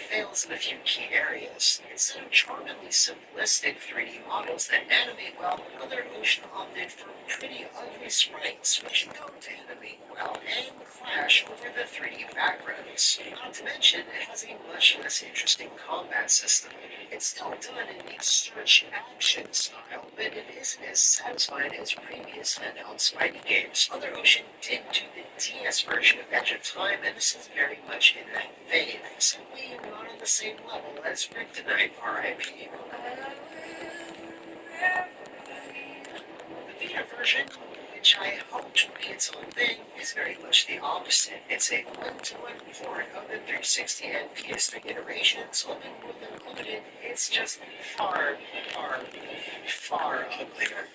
fails in a few key areas. Instead of charmingly simplistic 3D models that animate well, other Ocean opted for pretty ugly sprites, which don't animate well and clash over the 3D backgrounds. Not to mention, it has a much less interesting combat system. It's still done in the search action style, but it isn't as satisfying as previous handheld Spidey games. Other Ocean did do the DS version of Edge of Time, and this is very much in that vein, simply not on the same level as Kryptonite RIP. The Vita version, which I hope to be its own thing, is very much the opposite. It's a one-to-one port of the 360 and PS3 iterations, only with included, it's just far, far, far uglier.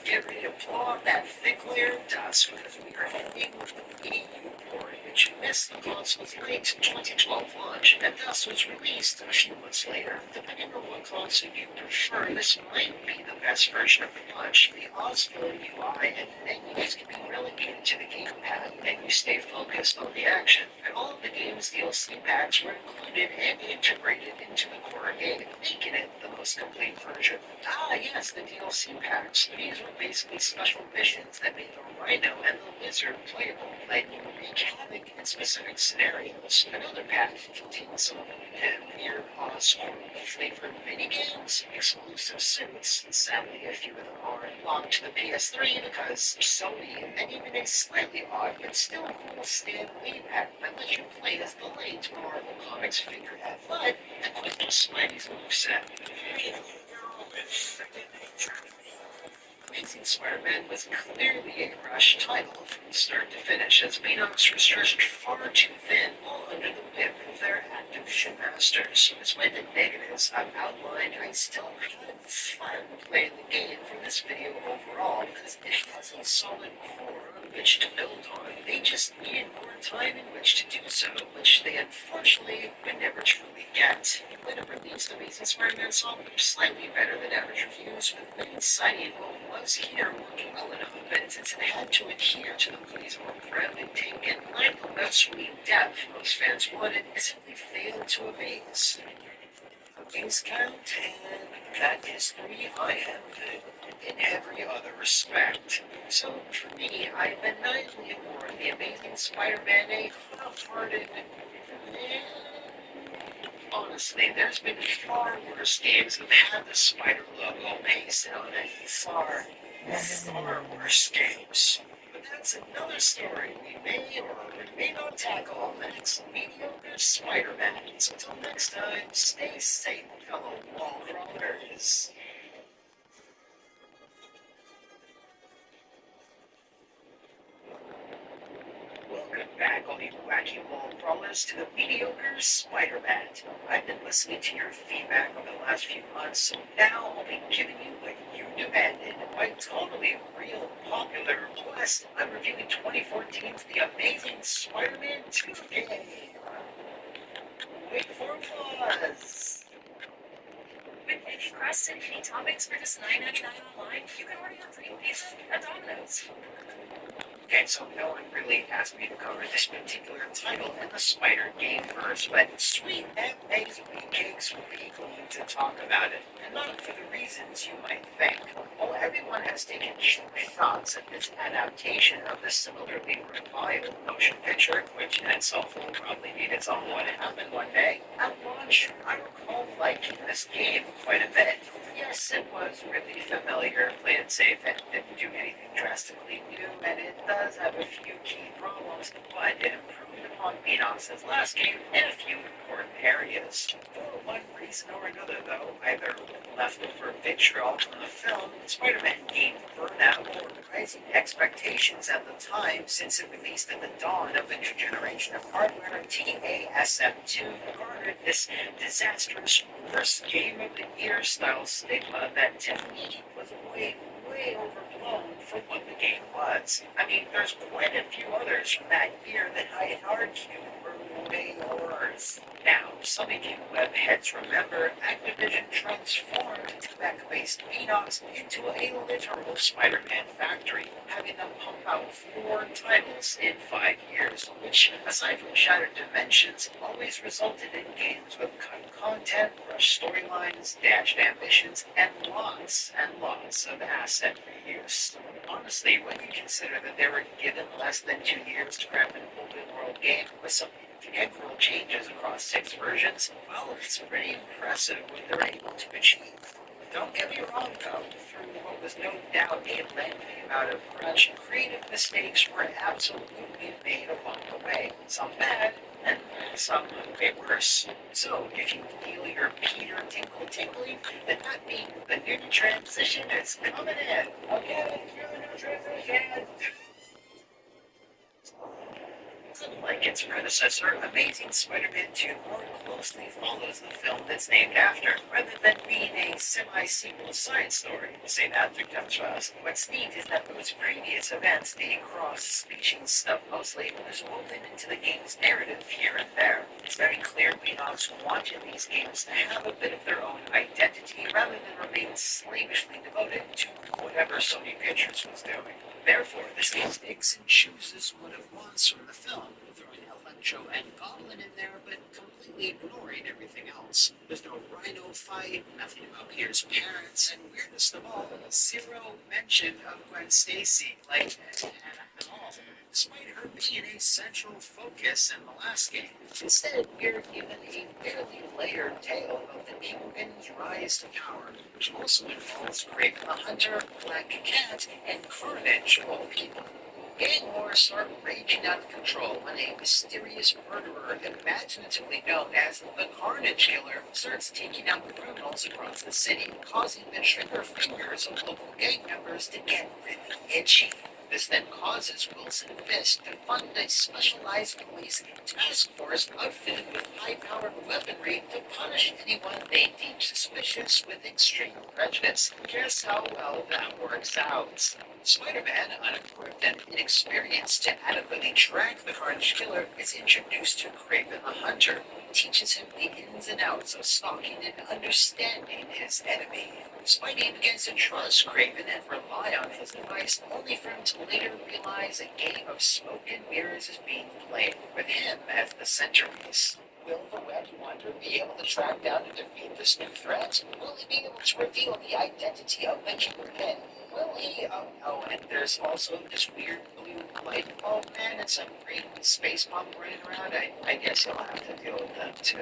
Get ready to pull off that thick layer of dust because we are heading to the EU port, which missed the console's late 2012 launch, and thus was released a few months later. Depending on what console you prefer, this might be the best version of the launch. The Ozfil UI and menus can be relegated to the gamepad, and you stay focused on the action. And all of the game's DLC packs were included and integrated into the core game, making it the most complete version. Ah, yes, the DLC packs. These were basically special missions that made the Rhino and the Lizard playable, letting you wreak havoc in specific scenarios. Another pack contains some weird, flavored minigames, exclusive suits, and sadly a few of them are locked to the PS3 because Sony, and even a slightly odd but still cool Stan Lee pack that lets you play as the late Marvel Comics figurehead. But equipped with Spidey's moveset. Amazing Spider-Man was clearly a rushed title from start to finish, as Beanox was stretched far too thin, all under the whip of their Activision masters. Despite the negatives I've outlined, I still had fun playing the game for this video overall, because it has a solid core on which to build on. They just needed more time in which to do so, which they unfortunately would never truly get. When it released, Amazing Spider-Man saw slightly better than average reviews, with many citing what was here working well enough, but since it had to adhere to the movie's more grounded take and lack the sweet depth most fans wanted, it simply failed to amaze. Wings count, and that is 3 I am good in every other respect. So for me, I maniacally award the Amazing Spider-Man a half-hearted honestly, there's been far worse games that had the spider logo pasted on it. Far worse games. But that's another story we may or may not tackle on the next mediocre Spider-Man. So until next time, stay safe, fellow wall crawlers. Welcome back, all you wacky wall crawlers, to the mediocre Spider-Man. I've been listening to your feedback over the last few months, so now I'll be giving you what you demanded. By totally real popular request, I'm reviewing 2014's The Amazing Spider-Man 2 game. Wait for applause. With any crust and any toppings for just $9.99 online, you can order your dream pizza at Domino's. Okay, so no one really asked me to cover this particular title in the Spider Gameverse, but sweet and amazing cakes will be going to talk about it, and not for the reasons you might think. While everyone has taken shots at this adaptation of the similarly reviled motion picture, which in itself will probably need its own What Happened one day, at launch, I recall liking this game quite a bit. Yes, it was really familiar, played it safe, and didn't do anything drastically new, and it does have a few key problems, but it improved upon Beanox's last game in a few important areas. For one reason or another, though, either leftover vitriol from the film, Spider-Man gained burnout or rising expectations at the time, since it released at the dawn of the new generation of hardware. TASM2 garnered this disastrous worst game of the year style stigma that to me was way overblown for what the game was. I mean, there's quite a few others from that year that I'd argue were way worse. Now, some of you webheads remember Activision transformed tech-based Beanox into a literal Spider-Man factory, having them pump out 4 titles in 5 years, which, aside from Shattered Dimensions, always resulted in games with cut content, rushed storylines, dashed ambitions, and lots of asset reuse. Honestly, when you consider that they were given less than 2 years to craft an open-world game with some integral changes across 6 versions, well, it's pretty impressive what they're able to achieve. Don't get me wrong, though, through what was no doubt a lengthy amount of crunch, creative mistakes were absolutely made along the way. Some bad, and some way worse. So, if you feel your Peter tinkling, then that means the new transition is coming in. Okay, feel the new transition. Like its predecessor, Amazing Spider-Man 2 more closely follows the film that's named after, rather than being a semi-sequel side story. St. Patrick comes fast. What's neat is that those previous events, the cross-species stuff mostly, was woven into the game's narrative here and there. It's very clear Beanox wanted these games to have a bit of their own identity rather than remain slavishly devoted to whatever Sony Pictures was doing. Therefore, this game picks and chooses what it wants from the film, throwing Electro and Goblin in there, but completely ignoring everything else. There's no Rhino fight, nothing about Peter's parents, and weirdest of all, zero mention of Gwen Stacy, like at all, despite her being a central focus in the last game. Instead, we're given a fairly layered tale of the Kingpin's rise to power, which also involves Kraven the Hunter, Black Cat, and Carnage of all people. Gang wars start raging out of control when a mysterious murderer, imaginatively known as the Carnage Killer, starts taking out criminals across the city, causing the trigger fingers of local gang members to get really itchy. This then causes Wilson Fisk to fund a specialized police task force outfitted with high-powered weaponry to punish anyone they deem suspicious with extreme prejudice. Guess how well that works out. Spider-Man, unequipped and inexperienced to adequately track the Carnage Killer, is introduced to Kraven the Hunter, who teaches him the ins and outs of stalking and understanding his enemy. Spidey begins to trust Kraven and rely on his advice, only for him to later realize a game of smoke and mirrors is being played, with him as the centerpiece. Will the Web Wonder be able to track down and defeat this new threat? Will he be able to reveal the identity of the Kingpin? Will he? Oh no, and there's also this weird blue light bulb man and some green space pop running around. I guess he'll have to deal with them too.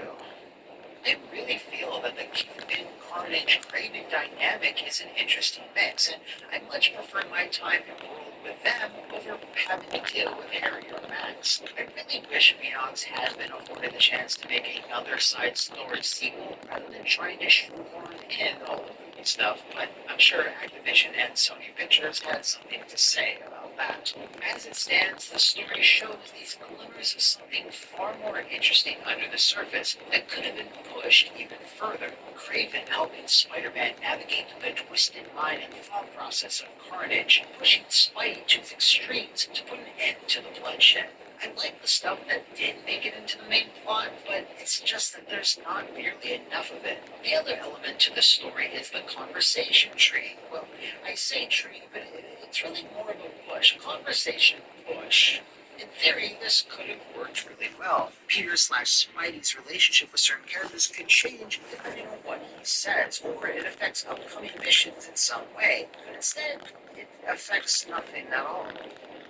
I really feel that the Kingpin Carnage Kraven dynamic is an interesting mix, and I much prefer my time enrolled with them over having to deal with Harry or Max. I really wish Beanox had been afforded the chance to make another side story sequel rather than trying to shoehorn in all the movie stuff, but I'm sure Activision and Sony Pictures had something to say about that. As it stands, the story shows these glimmers of something far more interesting under the surface that could have been pushed even further. Kraven helping Spider-Man navigate the twisted mind and thought process of Carnage, pushing Spidey to its extremes to put an end to the bloodshed. I like the stuff that did make it into the main plot, but it's just that there's not nearly enough of it. The other element to the story is the conversation tree. Well, I say tree, but it's really more of a bush. Conversation bush. In theory, this could have worked really well. Peter/Spidey's relationship with certain characters could change depending on what he says, or it affects upcoming missions in some way. But instead, it affects nothing at all.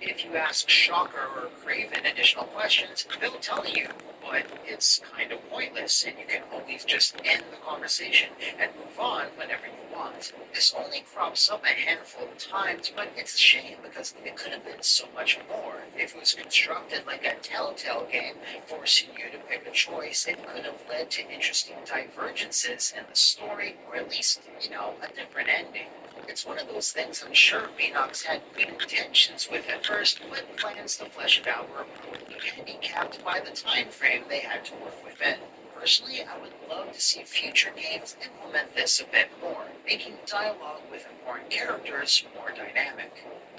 If you ask Shocker or Kraven additional questions, they'll tell you, but it's kind of pointless, and you can always just end the conversation and move on whenever you want. This only crops up a handful of times, but it's a shame because it could have been so much more. If it was constructed like a Telltale game, forcing you to pick a choice, it could have led to interesting divergences in the story, or at least, a different ending. It's one of those things I'm sure Beanox had good intentions with at first, but plans to flesh it out were probably handicapped by the time frame they had to work within. Personally, I would love to see future games implement this a bit more, making dialogue with important characters more dynamic.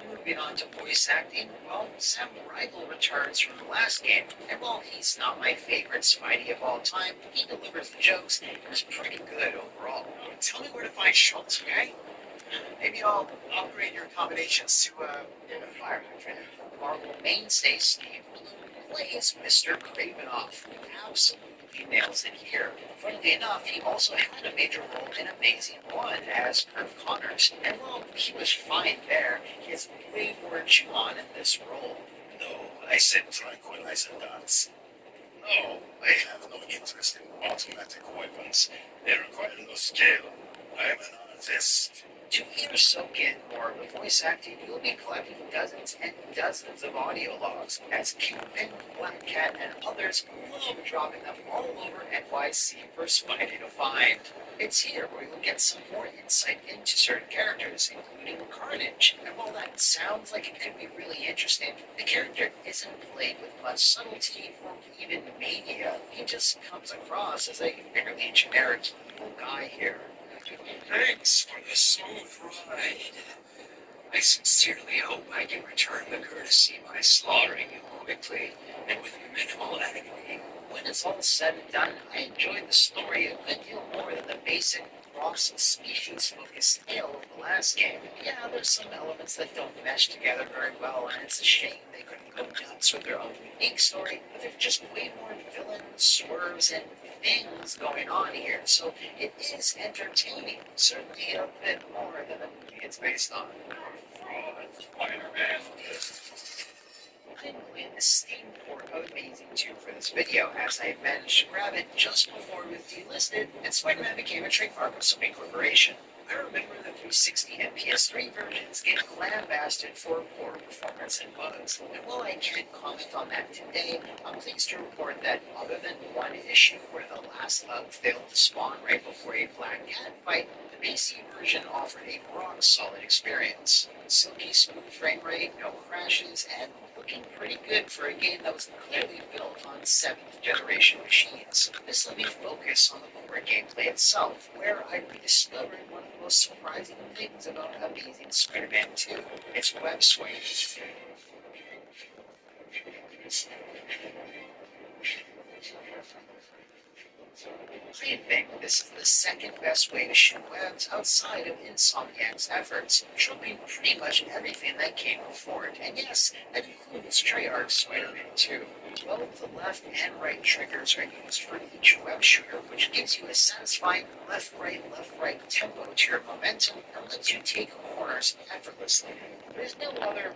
Moving on to voice acting, well, Sam Riegel returns from the last game, and while he's not my favorite Spidey of all time, he delivers the jokes and is pretty good overall. Tell me where to find Schultz, okay? Maybe I'll upgrade your combinations to a fire hydrant. Marvel mainstay Steve Blum plays Mr. Kravinoff, who absolutely nails it here. Funnily enough, he also had a major role in Amazing One as Kirk Connors, and while he was fine there, he has way more to chew on in this role. No, I said tranquilizer dots. No, I have no interest in automatic weapons. They require no skill. I am an artist. To either soak in more of the voice acting, you'll be collecting dozens and dozens of audio logs, as Kingpin, Black Cat, and others love dropping them all over NYC for Spidey to find. It's here where you'll get some more insight into certain characters, including Carnage. And while that sounds like it could be really interesting, the character isn't played with much subtlety or even mania. He just comes across as a fairly generic evil guy here. Thanks for the smooth ride. I sincerely hope I can return the courtesy by slaughtering you quickly and with minimal agony. When it's all said and done, I enjoyed the story a good deal more than the basic cross-species focused tale of the last game. Yeah, there's some elements that don't mesh together very well, and it's a shame they couldn't go nuts with their own unique story, but there's just way more villains, swerves, and things going on here, so it is entertaining, certainly a bit more than the movie it's based on. Spider-Man. I'm playing the Steam port of Amazing 2 for this video, as I managed to grab it just before it was delisted, and Spider-Man became a trademark of Sony Corporation. I remember the 360 and PS3 versions getting lambasted for poor performance and bugs, and while I can't comment on that today, I'm pleased to report that other than one issue where the last bug failed to spawn right before a black cat fight, the PC version offered a rock-solid experience. Silky smooth frame rate, no crashes, and looking pretty good for a game that was clearly built on 7th generation machines. This let me focus on the core gameplay itself, where I rediscovered one of the most surprising things about Amazing Spider-Man 2, its web swings. I think this is the second best way to shoot webs outside of Insomniac's efforts, trumping pretty much everything that came before it. And yes, that includes Treyarch's Spider-Man 2. Both the left and right triggers are used for each web shooter, which gives you a satisfying left-right tempo to your momentum and lets you take corners effortlessly. There's no other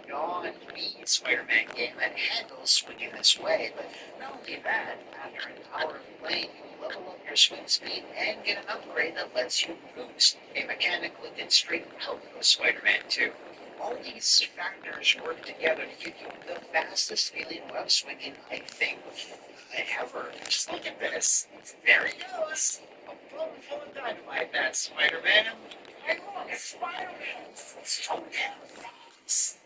non-me Spider-Man game that handles swinging this way, but not only that, after an hour of playing, you level up your swing speed and get an upgrade that lets you boost, a mechanic lifted straight out of Spider-Man 2. All these factors work together to give you the fastest feeling web swinging, I think, ever. Just look at this. There he goes. A bullet full of dynamite, that Spider-Man. I love Spider-Man. So damn fast.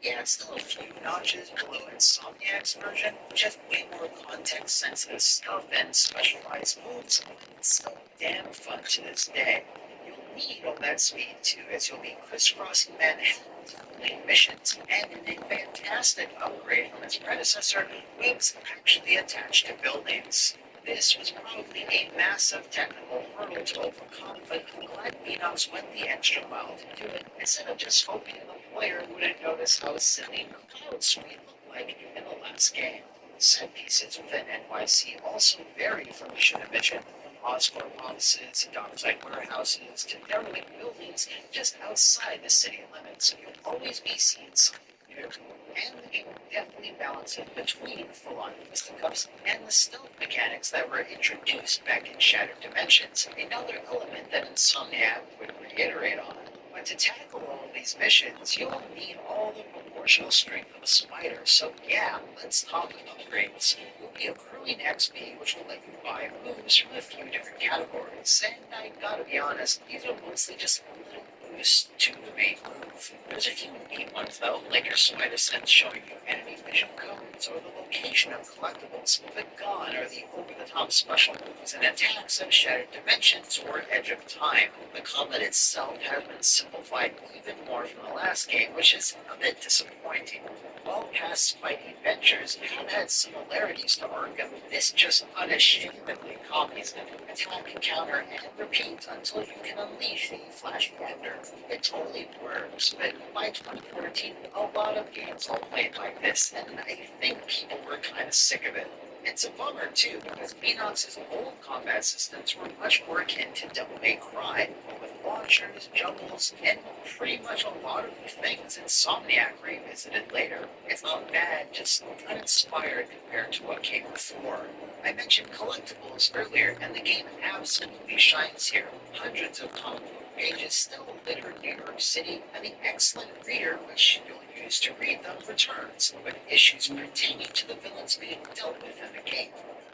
Yeah, it's still a few notches below Insomniac's version, which has way more context-sensitive stuff and specialized moves, but it's still damn fun to this day. You'll need all that speed too, as you'll be crisscrossing Manhattan to complete missions, and in a fantastic upgrade from its predecessor, webs actually attached to buildings. This was probably a massive technical hurdle to overcome, but I'm glad Beanox went the extra mile to do it, instead of just hoping the player wouldn't notice how silly Cloud Suite looked like in the last game. Set pieces within NYC also vary from mission to mission, from Oscorp offices to dockside warehouses to derelict buildings just outside the city limits. You'll always be seeing something new. And the game definitely balances between full-on fisticuffs and the stealth mechanics that were introduced back in Shattered Dimensions, another element that Insomniac would reiterate on. But to tackle all of these missions, you'll need all the proportional strength of a spider, so yeah, let's talk upgrades. You'll be accruing XP, which will let you buy moves from a few different categories, and I gotta be honest, these are mostly just little boosts to the main move. There's a few neat ones though, like your spider sense showing you enemy vision codes or the location of collectibles, but gone are the over-the-top special moves and attacks of Shattered Dimensions or Edge of Time. The combat itself has been simplified even more from the last game, which is a bit disappointing. While past fighting adventures have had similarities to Arkham, this just unashamedly copies them. Attack, counter, and repeat until you can unleash the Flash Bender. It totally works, but by 2014, a lot of games all played like this, and I think people were kind of sick of it. It's a bummer too, because Beanox's old combat systems were much more akin to Devil May Cry, with launchers, juggles, and pretty much a lot of the things Insomniac revisited later. It's not bad, just uninspired compared to what came before. I mentioned collectibles earlier, and the game absolutely shines here. Hundreds of comic book pages still litter New York City, and the excellent reader, which you'll use to read them, returns, with issues pertaining to the villains being dealt with in the game.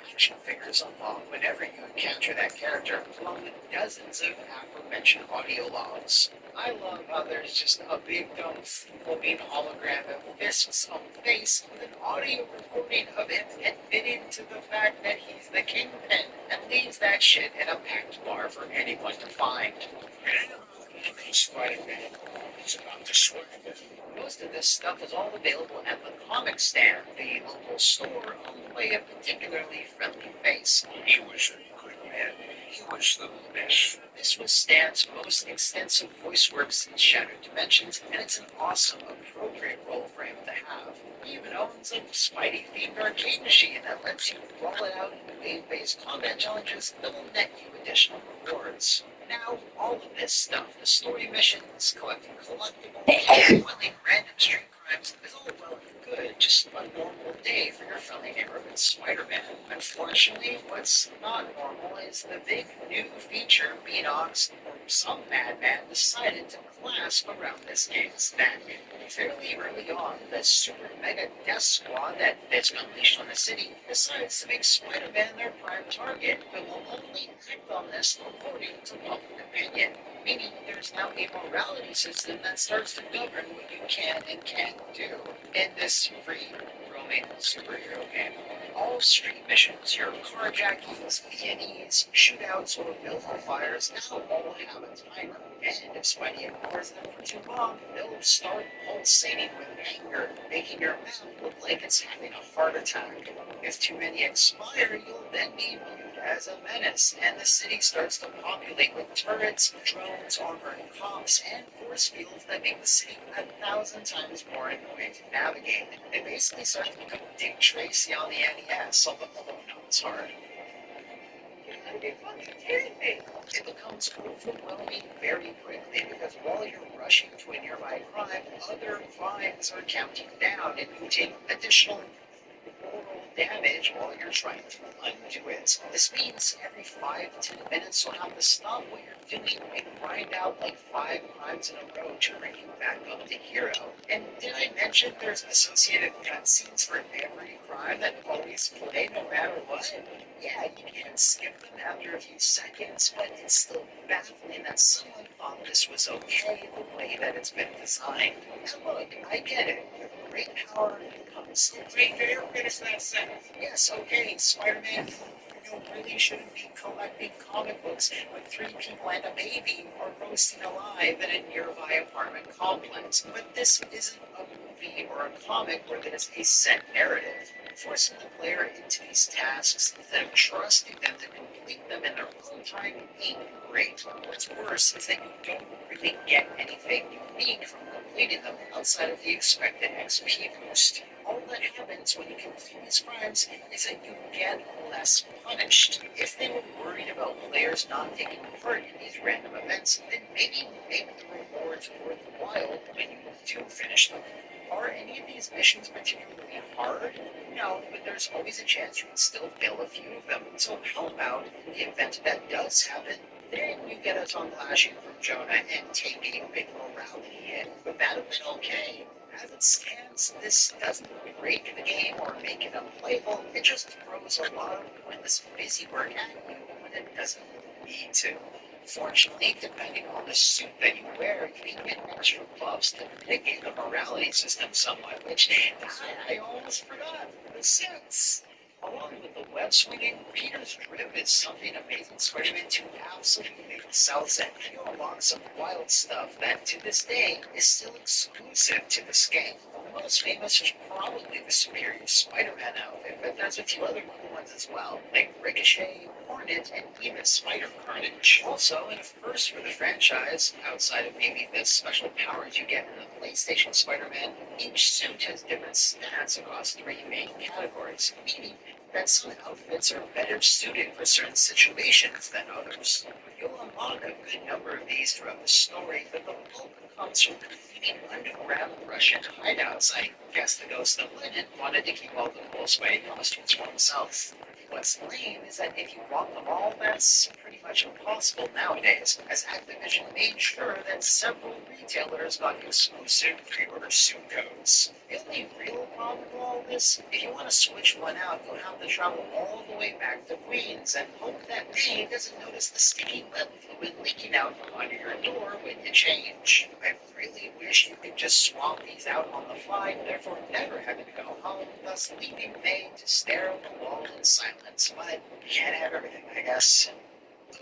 action figures unlock whenever you encounter that character, along with dozens of aforementioned audio logs. I love how there's just a big dumb floating hologram of Fisk's own face with an audio recording of him admitting to the fact that he's the Kingpin and leaves that shit in a packed bar for anyone to find. Spider-Man. He's about to swing. Most of this stuff is all available at the comic stand, the local store owned by a particularly friendly face. He was a good man. He was the best. This was Stan's most extensive voice work since Shattered Dimensions, and it's an awesome, appropriate role for him to have. He even owns a Spidey-themed arcade machine that lets you roll it out in wave-based combat challenges that will net you additional rewards. Now, all of this stuff, the story missions, collecting collectibles, and quelling random street crimes, is all well and good, just a normal day for your friendly neighborhood Spider-Man. Unfortunately, what's not normal is the big new feature Beanox or some madman decided to clasp around this game's neck. Fairly early on, the super mega death squad that Fisk unleashed on the city decides to make Spider-Man their prime target, but will only act on this according to public opinion. Meaning there's now a morality system that starts to govern what you can and can't do in this free roaming superhero game. All street missions, your carjackings, B&Es, shootouts, or building fires now all have a timer. And if Spidey ignores them for too long, they'll start pulsating with anger, making your map look like it's having a heart attack. If too many expire, you'll then be viewed as a menace, and the city starts to populate with turrets, drones, armored cops, and force fields that make the city 1,000 times more annoying to navigate. It basically starts to become Dick Tracy on the NES, although not as hard. You gotta be fucking kidding me! It becomes overwhelming very quickly because while you're rushing to a nearby crime, other crimes are counting down and you take additional moral damage while you're trying to undo it. This means every 5 to 10 minutes you'll have to stop what you're doing and grind out like 5 crimes in a row to bring you back up to hero. And did I mention there's associated cutscenes for every crime that always play no matter what? Yeah, you can skip them after a few seconds, but it's still baffling that someone thought this was okay the way that it's been designed. And look, I get it. With great power comes great fear. Finish that sentence. Yes, okay, Spider-Man, you really shouldn't be collecting comic books when 3 people and a baby are roasting alive in a nearby apartment complex. But this isn't a movie or a comic where there's a set narrative. Forcing the player into these tasks instead of trusting them to complete them in their own time ain't great. What's worse is that you don't really get anything unique from completing them outside of the expected XP boost. All that happens when you complete these crimes is that you get less punished. If they were worried about players not taking part in these random events, then maybe make the rewards worthwhile when you do finish them. Are any of these missions particularly hard? No, but there's always a chance you can still fail a few of them. So how about in the event that does happen, then you get a tongue lashing from Jonah and take a big morality hit. Would that have been okay? As it stands, this doesn't break the game or make it unplayable. It just throws a lot of pointless busy work at you when it doesn't need to. Fortunately, depending on the suit that you wear, you can get extra buffs to mitigate the morality system somewhat, which I almost forgot. The suits! Along with the web swinging, Peter's drip is something amazing Spider-Man 2 absolutely excels at. You unlock some wild stuff that, to this day, is still exclusive to this game. The most famous is probably the Superior Spider-Man outfit, but there's a few other cool ones as well, like Ricochet, Hornet, and even Spider-Carnage. Also, in a first for the franchise, outside of maybe the special powers you get in the PlayStation Spider-Man, each suit has different stats across 3 main categories, meaning that some outfits are better suited for certain situations than others. You'll unlock a good number of these throughout the story, but the bulk comes from completing underground Russian hideouts. I guess the Ghost of Lenin wanted to keep all the cool Spidey costumes for himself. What's lame is that if you want them all, that's pretty much impossible nowadays, as Activision made sure that several retailers got exclusive pre-order soon codes. The only real problem with all this, if you want to switch one out, you'll have to travel all the way back to Queens and hope that Dave doesn't notice the sticky wet fluid leaking out from under your door when you change. I really wish you could just swap these out on the fly, therefore never having to go home, thus leaving May to stare at the wall in silence. But can't have everything, I guess.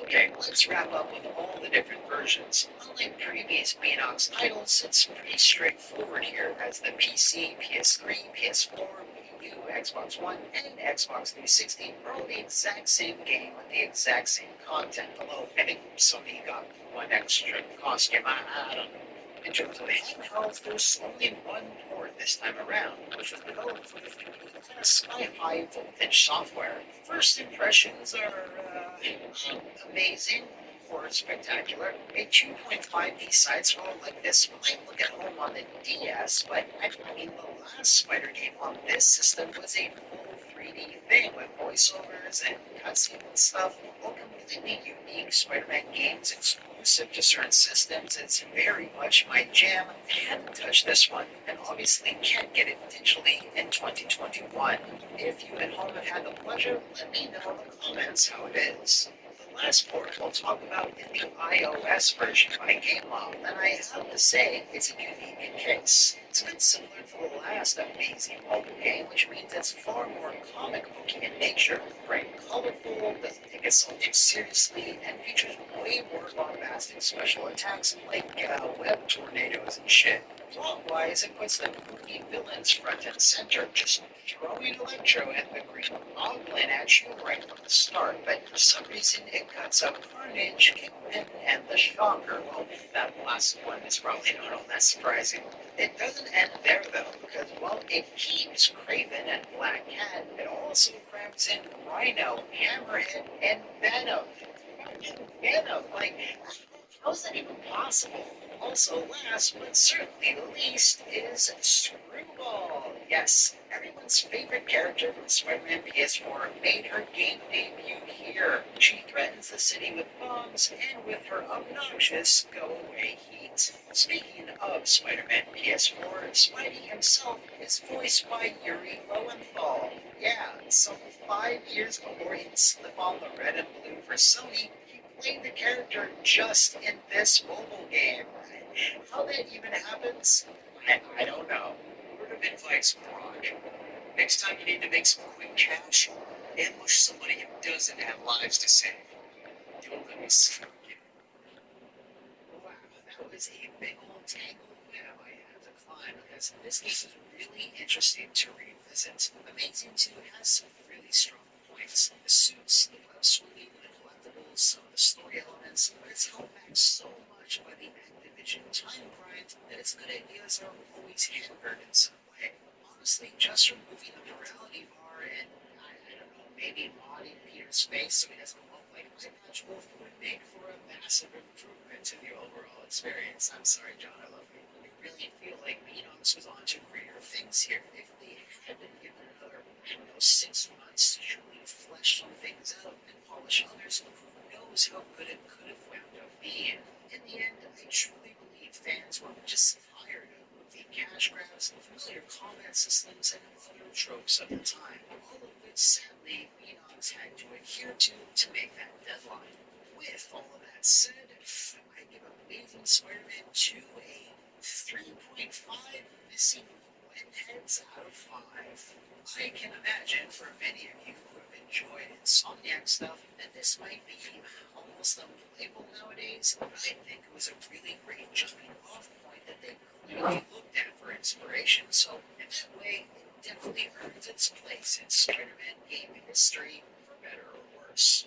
Okay, let's wrap up with all the different versions. Unlike previous Beanox titles, it's pretty straightforward here, as the PC, PS3, PS4, Wii U, Xbox One, and Xbox 360 are all the exact same game with the exact same content, although I think Sony got one extra costume, I don't know. In terms of handhelds, there's only one port this time around, which was developed for the 3DS by High Voltage Software. First impressions are amazing or spectacular. A 2.5D side scroll like this might look at home on the DS, but I mean, the last Spider game on this system was a full 3D thing with voiceovers and cutscenes and stuff. All completely unique Spider-Man games exclusive to certain systems. It's very much my jam. I hadn't touched this one, and obviously can't get it digitally in 2021. If you at home have had the pleasure, let me know in the comments how it is. The last port I'll talk about is the iOS version by GameLoft, and I have to say it's a unique case. It's a bit similar to the last amazing mobile game, which means it's far more comic booky in nature, bright and colorful, doesn't take itself too seriously, and features way more bombastic special attacks like web tornadoes and shit. Plot-wise, it puts the movie villains front and center, just throwing Electro and the Green Goblin at you right from the start, but for some reason it cuts out Carnage, Kingpin, and the Shocker. Well, that last one is probably not all that surprising. It doesn't end there though, because while it keeps Kraven and Black Cat, it also grabs in Rhino, Hammerhead, and Venom. Fucking Venom! Like, how is that even possible? Also, last but certainly the least is Screwball. Yes, everyone's favorite character from Spider-Man PS4 made her game debut here. She threatens the city with bombs and with her obnoxious go-away heat. Speaking of Spider-Man PS4, Spidey himself is voiced by Yuri Lowenthal. Yeah, some 5 years before he'd slip on the red and blue for Sony, he played the character just in this mobile game. How that even happens, I don't know. Word of advice, Brock. Next time you need to make some quick cash, ambush somebody who doesn't have lives to save. Don't let me see you. Wow, that was a big old tangled web I had to climb, because this case is really interesting to revisit. Amazing 2 has some really strong points. The suits, the web swinging, the collectibles, some of the story elements, but it's held back so much by the Activision time grind that its good ideas are always hampered in some way. Honestly, just removing the morality bar and, I don't know, maybe modding Peter's face so he doesn't look like my Patch Wolf would make for a massive improvement to the overall experience. I'm sorry, John, I love you. I really feel like Beanox was on to greater things here. If they had been given another, I don't know, 6 months to truly flesh some things out and polish others, who knows how good it could have wound up being. In the end, I truly believe fans were just tired of the cash grabs, familiar combat systems, and other tropes of the time, all of which sadly Beanox had to adhere to make that deadline. With all of that said, I give Amazing Spider-Man 2 a 3.5 missing wet heads out of 5. I can imagine for many of you who have enjoyed Insomniac stuff that this might be almost unplayable nowadays. I think it was a really great jumping off point that they clearly looked at for inspiration, so in that way, it definitely earns its place in Spider-Man game history, for better or worse.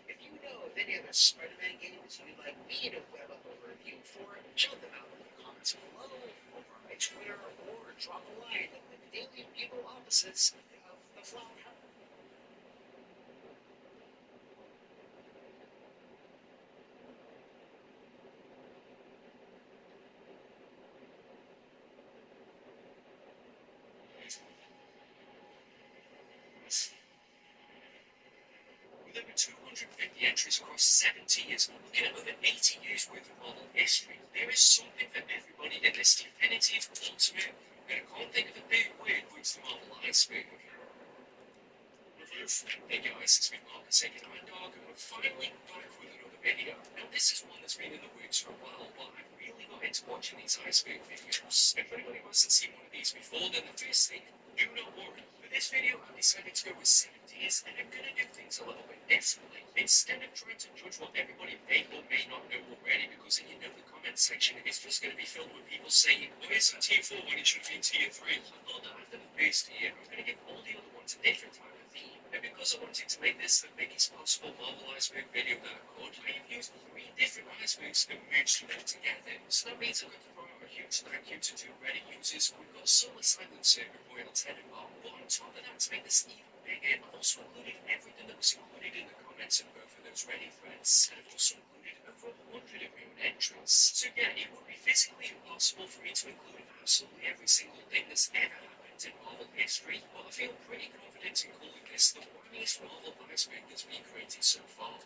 If you know of any other Spider-Man games you'd like me to web up a review for, shout them out in the comments below, over on my Twitter, or drop a line in the Daily Bugle offices of the Flower House. With every 200 250 entries across 7 tiers, looking at over 80 years worth of Marvel history. There is something for everybody in this definitive, ultimate, and I can't think of a big word for it's the Marvel iceberg. Hey guys, it's me Mark, second hand dog, and we're finally back with another video. Now this is one that's been in the works for a while, but I really got into watching these iceberg videos. If anybody hasn't seen one of these before, then the first thing, do not worry. For this video, I decided to go with 7 tiers, and I'm gonna do things a little bit differently. Instead of trying to judge what everybody may or may not know already, because you know the comment section is just gonna be filled with people saying, why is it tier 4 when it should be tier 3? I thought that after the first tier, I'm gonna give all the other ones a different type of theme. And because I wanted to make this the biggest possible Marvel iceberg video that I could, I have used 3 different icebergs and merged them together. So that means I've got to throw out a huge thank you to 2 Reddit users. We've got Solar Silencer and Royal Tenenbaum. But on top of that, to make this even bigger, I've also included everything that was included in the comments of both of those Reddit threads. And I've also included over 100 of my own entries. So yeah, it would be physically impossible for me to include absolutely every single thing that's ever happened in Marvel history, but I feel pretty confident in calling this the wackiest Marvel iceberg that's been created so far.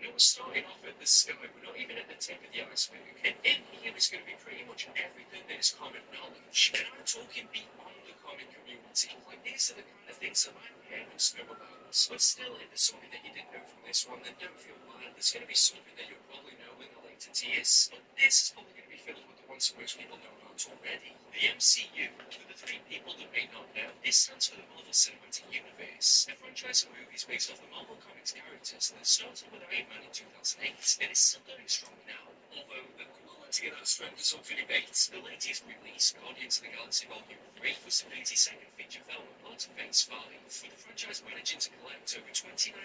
Now we're starting off at the sky, we're not even at the tip of the iceberg, and in here is going to be pretty much everything that is common knowledge, and I'm talking beyond the comic community. Like these are the kind of things that my parents know about, but still if there's something that you didn't know from this one, then don't feel bad. There's going to be something that you'll probably know in the later tiers, but this is probably going to be filled with the ones that most people know about already. The MCU, for the 3 people that may not know, this stands for the Marvel Cinematic Universe, a franchise of movies based off the Marvel Comics characters that started with Iron Man in 2008 and is still going strong now. Although the quality of that strength is up for debate, the latest release, Guardians of the Galaxy Volume 3, was the 32nd feature film of part of Phase 5, with the franchise managing to collect over $29.5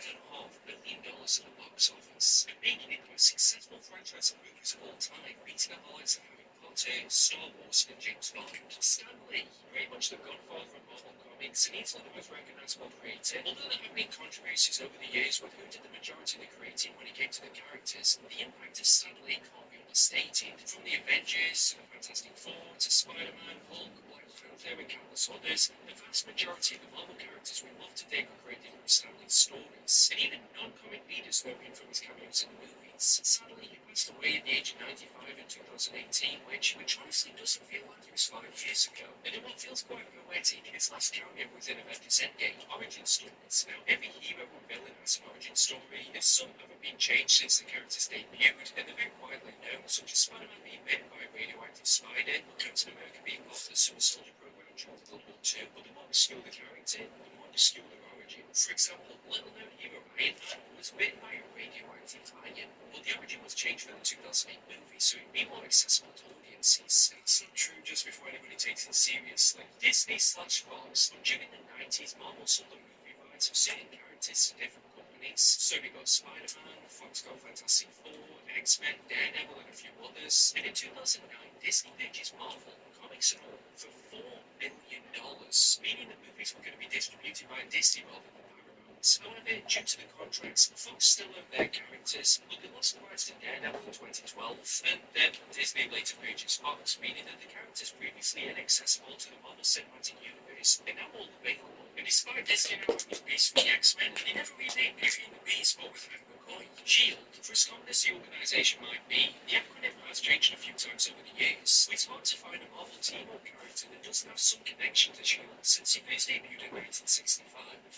billion at the box office, and making it the most successful franchise of movies of all time, beating out the likes of Harry Potter, Star Wars, and James Bond. Stan Lee, very much the godfather of Marvel Comics, and easily the most recognizable creator. Although there have been controversies over the years with who did the majority of the creating when it came to the characters, the impact of Stan Lee can't be understated. From the Avengers, to the Fantastic Four, to Spider-Man, Hulk, Black Panther, and countless others, the vast majority of the Marvel characters we love today were created from Stan Lee's stories, and even non-comic readers know him from his cameos in the movies. Sadly, he passed away at the age of 95 in 2018, which honestly doesn't feel like it was 5 years ago. And in what feels quite poetic, his last cameo was in Avengers Endgame, origin stories. Now, every hero or villain has an origin story, and some haven't been changed since the characters debuted, and they're very widely known, such as Spider-Man being bitten by a radioactive spider, or Captain America being part of the Super Soldier program during World War II. But the more obscure the character, the more obscure their origin. For example, little-known hero Iron Man was bitten by a radioactive iron, but the origin was changed for the 2008 movie, so it'd be more accessible to audiences. It's not true just before anybody takes it seriously. Disney/Fox, during the 90s, Marvel sold the movie rights of certain characters to different companies. So we got Spider-Man, Fox got Fantastic Four, X-Men, Daredevil, and a few others. And in 2009, Disney purchased Marvel, comics and all, for $4 billion, meaning the movies were going to be distributed by Disney rather than Paramount. However, due to the contracts, Fox still owned their characters, but they lost the rights to Daredevil in 2012, and then Disney later purchased Fox, meaning that the characters previously inaccessible to the Marvel Cinematic Universe are now all available. And despite Disney now owns Beast from the X-Men, they never renamed Beauty and the Beast, but with Hank McCoy. SHIELD, for as common as the organisation might be, the acronym has changed a few times over the years. It's hard to find a Marvel team or character that doesn't have some connection to SHIELD since it first debuted in 1965.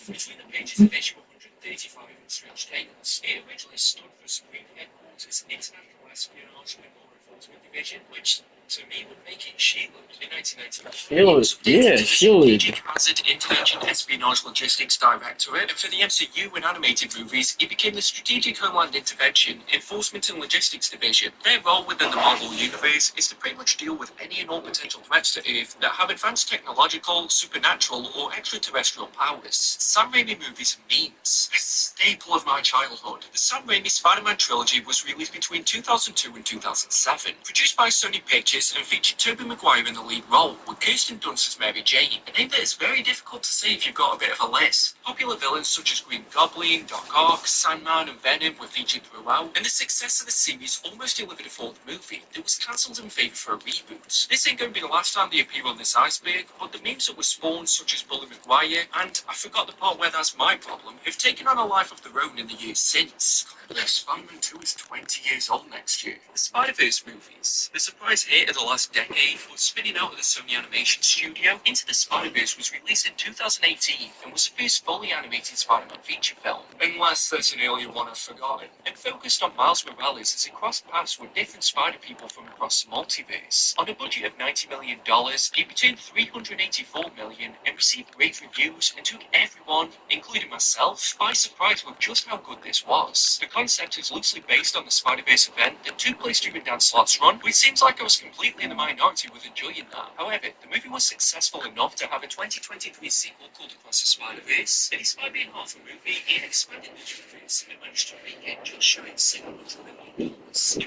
Between the pages of issue 135 in Strange Tales, it originally stood for Supreme Headquarters International Espionage and Law Enforcement Division, which to me would make it SHIELD. In 1991, Strategic Hazard Intelligent Espionage Logistics Directorate, and for the MCU and animated movies, it became the Strategic Homeland Intervention, Enforcement and Logistics Division. Their role within the Marvel Universe is to pretty much deal with any and all potential threats to Earth that have advanced technological, supernatural, or extraterrestrial powers. Sam Raimi movies and memes, a staple of my childhood. The Sam Raimi Spider-Man trilogy was released between 2002 and 2007. SZN5, produced by Sony Pictures and featured Tobey Maguire in the lead role, with Kirsten Dunst as Mary Jane, a name that is very difficult to say if you've got a bit of a list. Popular villains such as Green Goblin, Doc Ock, Sandman and Venom were featured throughout, and the success of the series almost delivered a fourth movie that was cancelled in favour for a reboot. This ain't going to be the last time they appear on this iceberg, but the memes that were spawned, such as Bully Maguire, and I forgot the part where that's my problem, have taken on a life of their own in the years since. Spider-Man 2 is 20 years old next year. The Spider-Verse movies. The surprise hit of the last decade was spinning out of the Sony Animation Studio. Into the Spider-Verse was released in 2018 and was the first fully animated Spider-Man feature film, unless there's an earlier one I've forgotten, and focused on Miles Morales as he crossed paths with different Spider-People from across the multiverse. On a budget of $90 million, it returned $384 million and received rave reviews and took everyone, including myself, by surprise with just how good this was. The concept is loosely based on the Spider-Verse event that took place during Dan Slott's run, which seems like I was completely in the minority with enjoying that. However, the movie was successful enough to have a 2023 sequel called Across the Spider-Verse, and despite being half a movie, it expanded the universe and managed to make it just shy of $700 million.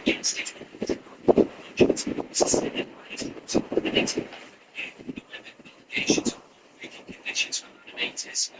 Against its budget, SZN5 and its allegations of making conditions for animators.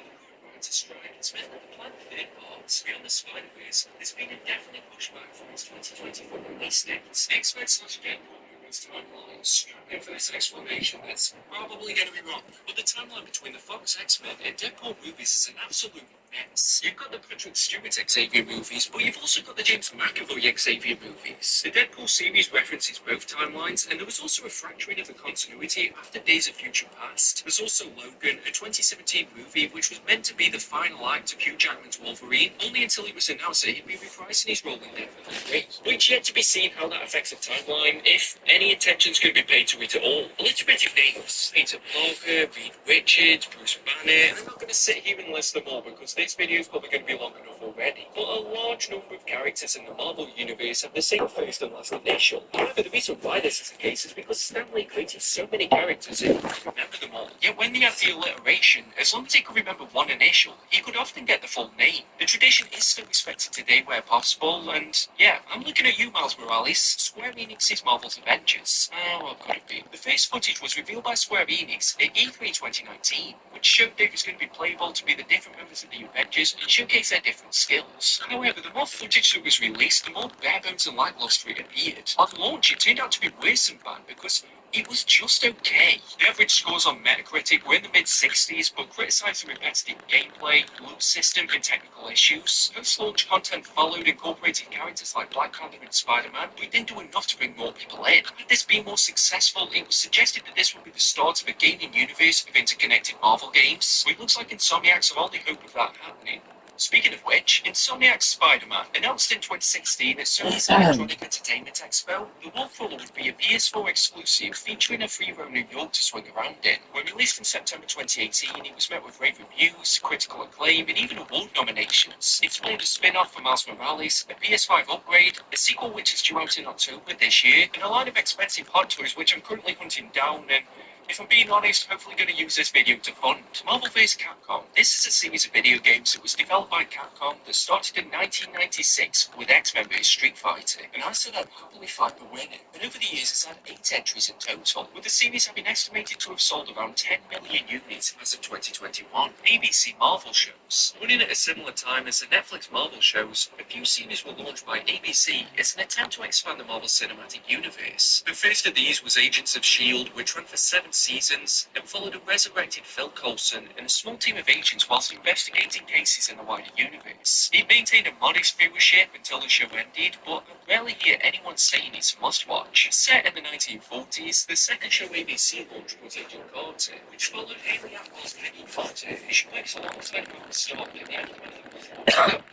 To strike has meant that the planned third part, Beyond the Spider-Verse, has been indefinitely pushed back from its 2024 release date. Experts/Deadpool movies timelines struggling for this explanation that's probably going to be wrong, but the timeline between the Fox X-Men and Deadpool movies is an absolute mess. You've got the Patrick Stewart Xavier movies, but you've also got the James McAvoy Xavier movies. The Deadpool series references both timelines, and there was also a fracturing of the continuity after Days of Future Past. There's also Logan, a 2017 movie which was meant to be the final act of Hugh Jackman's Wolverine, only until it was announced that he'd be reprising his role in Deadpool 3. Which yet to be seen how that affects the timeline, if any attention's going to be paid to it at all. A little bit of names: Peter Parker, Reed Richards, Bruce Banner, and I'm not going to sit here and list them all because this video is probably going to be long enough already. But a large number of characters in the Marvel Universe have the same first and last initial. However, the reason why this is the case is because Stan Lee created so many characters and he could remember them all. Yet when they had the alliteration, as long as he could remember one initial, he could often get the full name. The tradition is still respected today where possible, and yeah, I'm looking at you, Miles Morales. Square Enix's Marvel's Avengers. Oh, what could it be? The first footage was revealed by Square Enix at E3 2019, which showed that it was going to be playable to be the different members of the Avengers and showcase their different skills. However, the more footage that was released, the more bare bones and lackluster it appeared. On launch, it turned out to be worse than bad because it was just okay. The average scores on Metacritic were in the mid-60s, but criticised the repetitive gameplay, loot system, and technical issues. Post-launch content followed, incorporating characters like Black Panther and Spider-Man, but it didn't do enough to bring more people in. Had this been more successful, it was suggested that this would be the start of a gaming universe of interconnected Marvel games. It looks like Insomniac's are only hope of that happening. Speaking of which, Insomniac's Spider-Man, announced in 2016 at Sony's Electronic Entertainment Expo, the walkthrough would be a PS4 exclusive featuring a free roam New York to swing around in. When released in September 2018, it was met with rave reviews, critical acclaim, and even award nominations. It spawned a spin-off for Miles Morales, a PS5 upgrade, a sequel which is due out in October this year, and a line of expensive hot toys which I'm currently hunting down and, if I'm being honest, hopefully going to use this video to fund. Marvel vs. Capcom. This is a series of video games that was developed by Capcom that started in 1996 with X-Men vs. Street Fighter, and I said I'd happily fight the winner. And over the years it's had 8 entries in total, with the series having estimated to have sold around 10 million units as of 2021. ABC Marvel shows. Running at a similar time as the Netflix Marvel shows, a few series were launched by ABC as an attempt to expand the Marvel Cinematic Universe. The first of these was Agents of S.H.I.E.L.D., which ran for 7 seasons and followed a resurrected Phil Coulson and a small team of agents whilst investigating cases in the wider universe. It maintained a modest viewership until the show ended, but I rarely hear anyone saying it's a must-watch. Set in the 1940s, the second show ABC launched was Agent Carter, which followed Haley Atwell's Peggy Carter, as she works alongside Howard Stark in the end.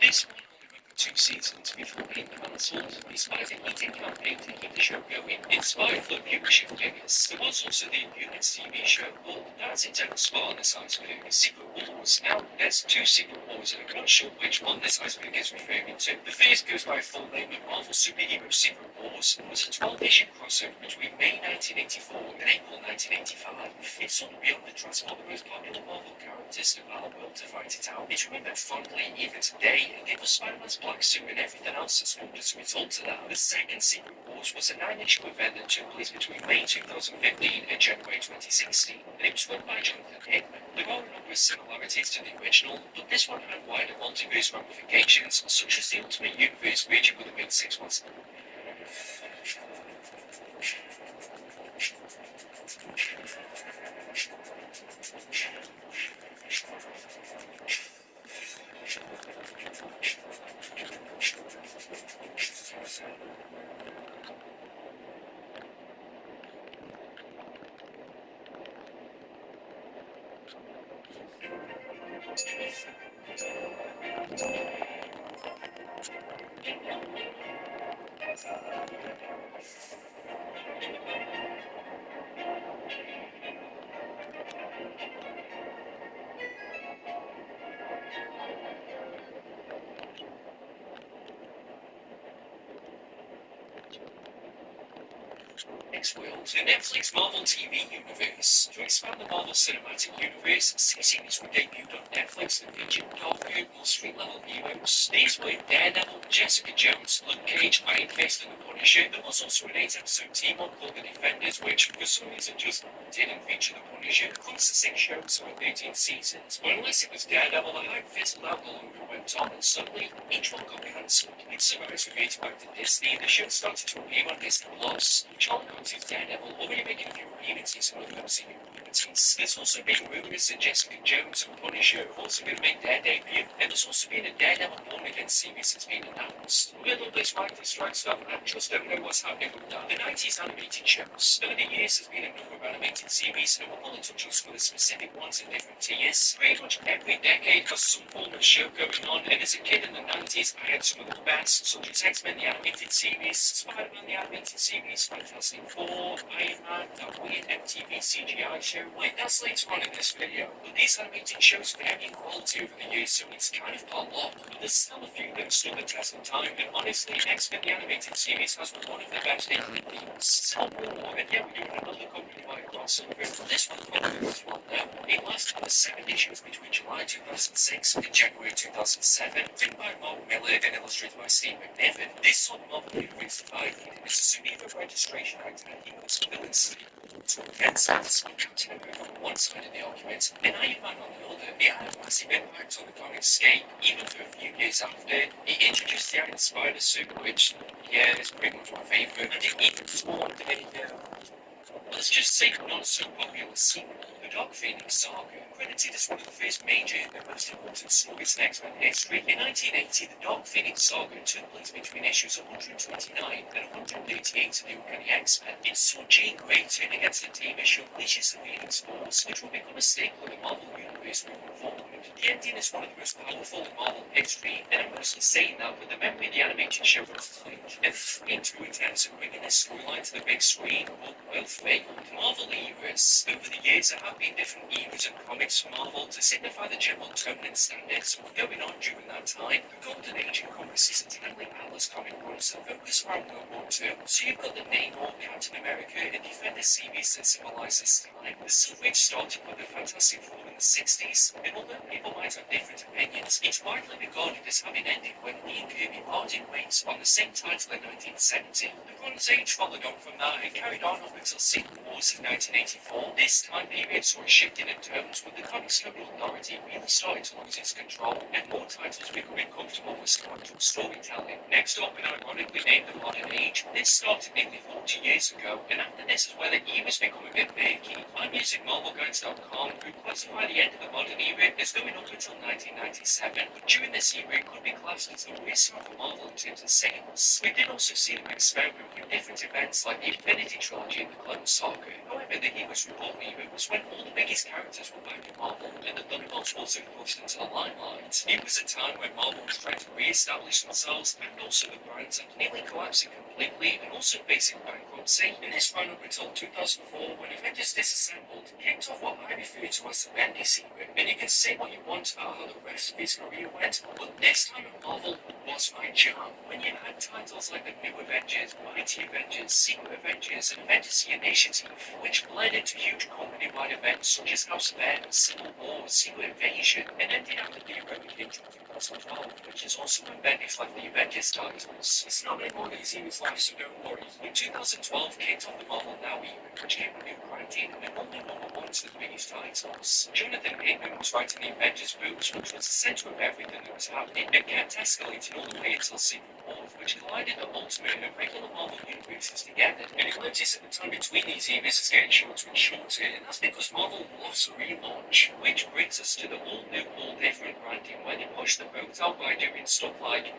This one only ran for 2 seasons before being cancelled, despite a heated campaign to keep the show going, in spite of the viewership figures. There was also the Units TV show, but that's its own spot on this iceberg. Secret Wars. Now, there's 2 Secret Wars, and I'm not sure which one this iceberg is referring to. The first goes by a full name of Marvel Superhero Secret Wars, and was a 12-issue crossover between May 1984 and April 1985. It's sort of beyond the transport the most popular Marvel characters to our world to fight it out. It's remembered fondly even today, and it was Spider-Man's Flag suit and everything else that spawned as a result of that. The second Secret Wars was a 9-issue event that took place between May 2015 and January 2016, and it was run by Jonathan Hickman. There are a number of similarities to the original, but this one had wider multiverse ramifications, such as the Ultimate Universe merging with the Big 617. Next world, the Netflix Marvel TV universe. To expand the Marvel Cinematic Universe, 6 series were debuted on Netflix that featured darker, more street-level heroes. These were Daredevil, Jessica Jones, Luke Cage, Iron Fist, and the Punisher. There was also an 8-episode team-up called The Defenders, which for some reason just didn't feature the Punisher. Across the 6 shows over 13 seasons. But unless it was Daredevil, the Iron Fist allowed the longer went on, and suddenly each one got cancelled. It survived to back to Disney. The show started to appear on Disney Plus. John Conti's Daredevil already making a few appearances in other MCU movies. There's also been rumours that Jessica Jones and Punisher are also going to make their debut, and there's also been a Daredevil Born Again series that's been announced. With all this writer strike stuff, I just don't know what's happening with that. The 90s animated shows. Over the years, there's been a number of animated series, and we'll only touch on some of the specific ones in different tiers. Pretty much every decade has some form of show going on, and as a kid in the 90s, I had some of the best, such as X-Men the Animated Series, Spider-Man the Animated Series, Fantastic Four, Iron Man, that weird MTV CGI show. Like, that's later on in this video, but these animated shows vary in quality over the years, so it's kind of a lot, but there's still a few that stood the test of time, and honestly, X-Men the Animated Series has one of the best themes. Civil War, and yeah, we're doing another company-wide crossover, but this one probably was well known. It lasted for 7 issues between July 2006 and January 2007, written by Mark Miller and illustrated by Steve McNiven. This saw Marvel Universe divided into Geneva Registration Act and heroes and villains. So against us, Captain America on one side of the argument, and Iron Man on the other. It had a massive impact on the comic scape, even for a few years after. It introduced the Iron Spider suit, which, yeah, is pretty much my favourite, and it even spawned let's just say not so popular sequel, The Dark Phoenix Saga, credited as one of the first major and most important stories in X-Men history. In 1980, The Dark Phoenix Saga took place between issues 129 and 138 of the Uncanny X-Men. It saw Jean Grey turn against the team as she unleashes the Phoenix Force, which will become a staple of the Marvel Universe moving forward. The ending is one of the most powerful in Marvel history, and I'm mostly saying that with the memory of the animated show was like, and in two attempts at bringing this storyline to the big screen, both failed. Marvel eras. Over the years, there have been different eras of comics for Marvel to signify the general tone and standards going on during that time. The Golden Age encompasses a timely Atlas comic runs that focus around World War II. So you've got the Namor, Captain America, and Defender series that symbolize this time. The Silver Age started with the Fantastic Four in the 60s, and although people might have different opinions, it's widely regarded as having ended when Lee and Kirby parted ways on the same title in 1970. The Bronze Age followed on from that and carried on up until Secret Wars in 1984. This time period saw a shifting in tones, with the comics code authority really starting to lose its control, and more titles becoming comfortable with sequential storytelling. Next up, and ironically named the Modern Age, this started nearly 40 years ago, and after this is where the eras become a bit murky. I'm using MarvelGuides.com, who classify the end of the modern era as going up until 1997, but during this era it could be classed as the worst time for Marvel in terms of sales. We did also see them experiment with different events like the Infinity Trilogy and the Clone Saga. However, the Heroes Reborn era was when all the biggest characters were back in Marvel, and the Thunderbolts also pushed into the limelight. It was a time when Marvel was trying to re-establish themselves, and also the brands are nearly collapsing completely, and also facing bankruptcy. And this ran up until 2004, when Avengers Disassembled kicked off what I refer to as the Bendis era. And you can say what you want about how the rest of his career went, but this time at Marvel was my jam. When you had titles like the New Avengers, Mighty Avengers, Secret Avengers, and Avengers initiative, which led into huge company-wide events such as House of M, Civil War, Secret Invasion, and ended after the heroic intro of 2012, which is also when Bendis left the Avengers titles. It's not anymore that seems life, so don't worry. In 2012 kicked off the Marvel Now era, which gave a new branding and only #1 to the biggest titles. Jonathan Hickman was writing the Avengers books, which was the centre of everything that was happening, and kept escalating all the way until Secret War, which collided the Ultimate and regular Marvel universes together. And you'll notice that the time between these eras is getting shorter and shorter, and that's because Marvel loves a relaunch. Which brings us to the all new, all different branding, where they push the boat out by doing stuff like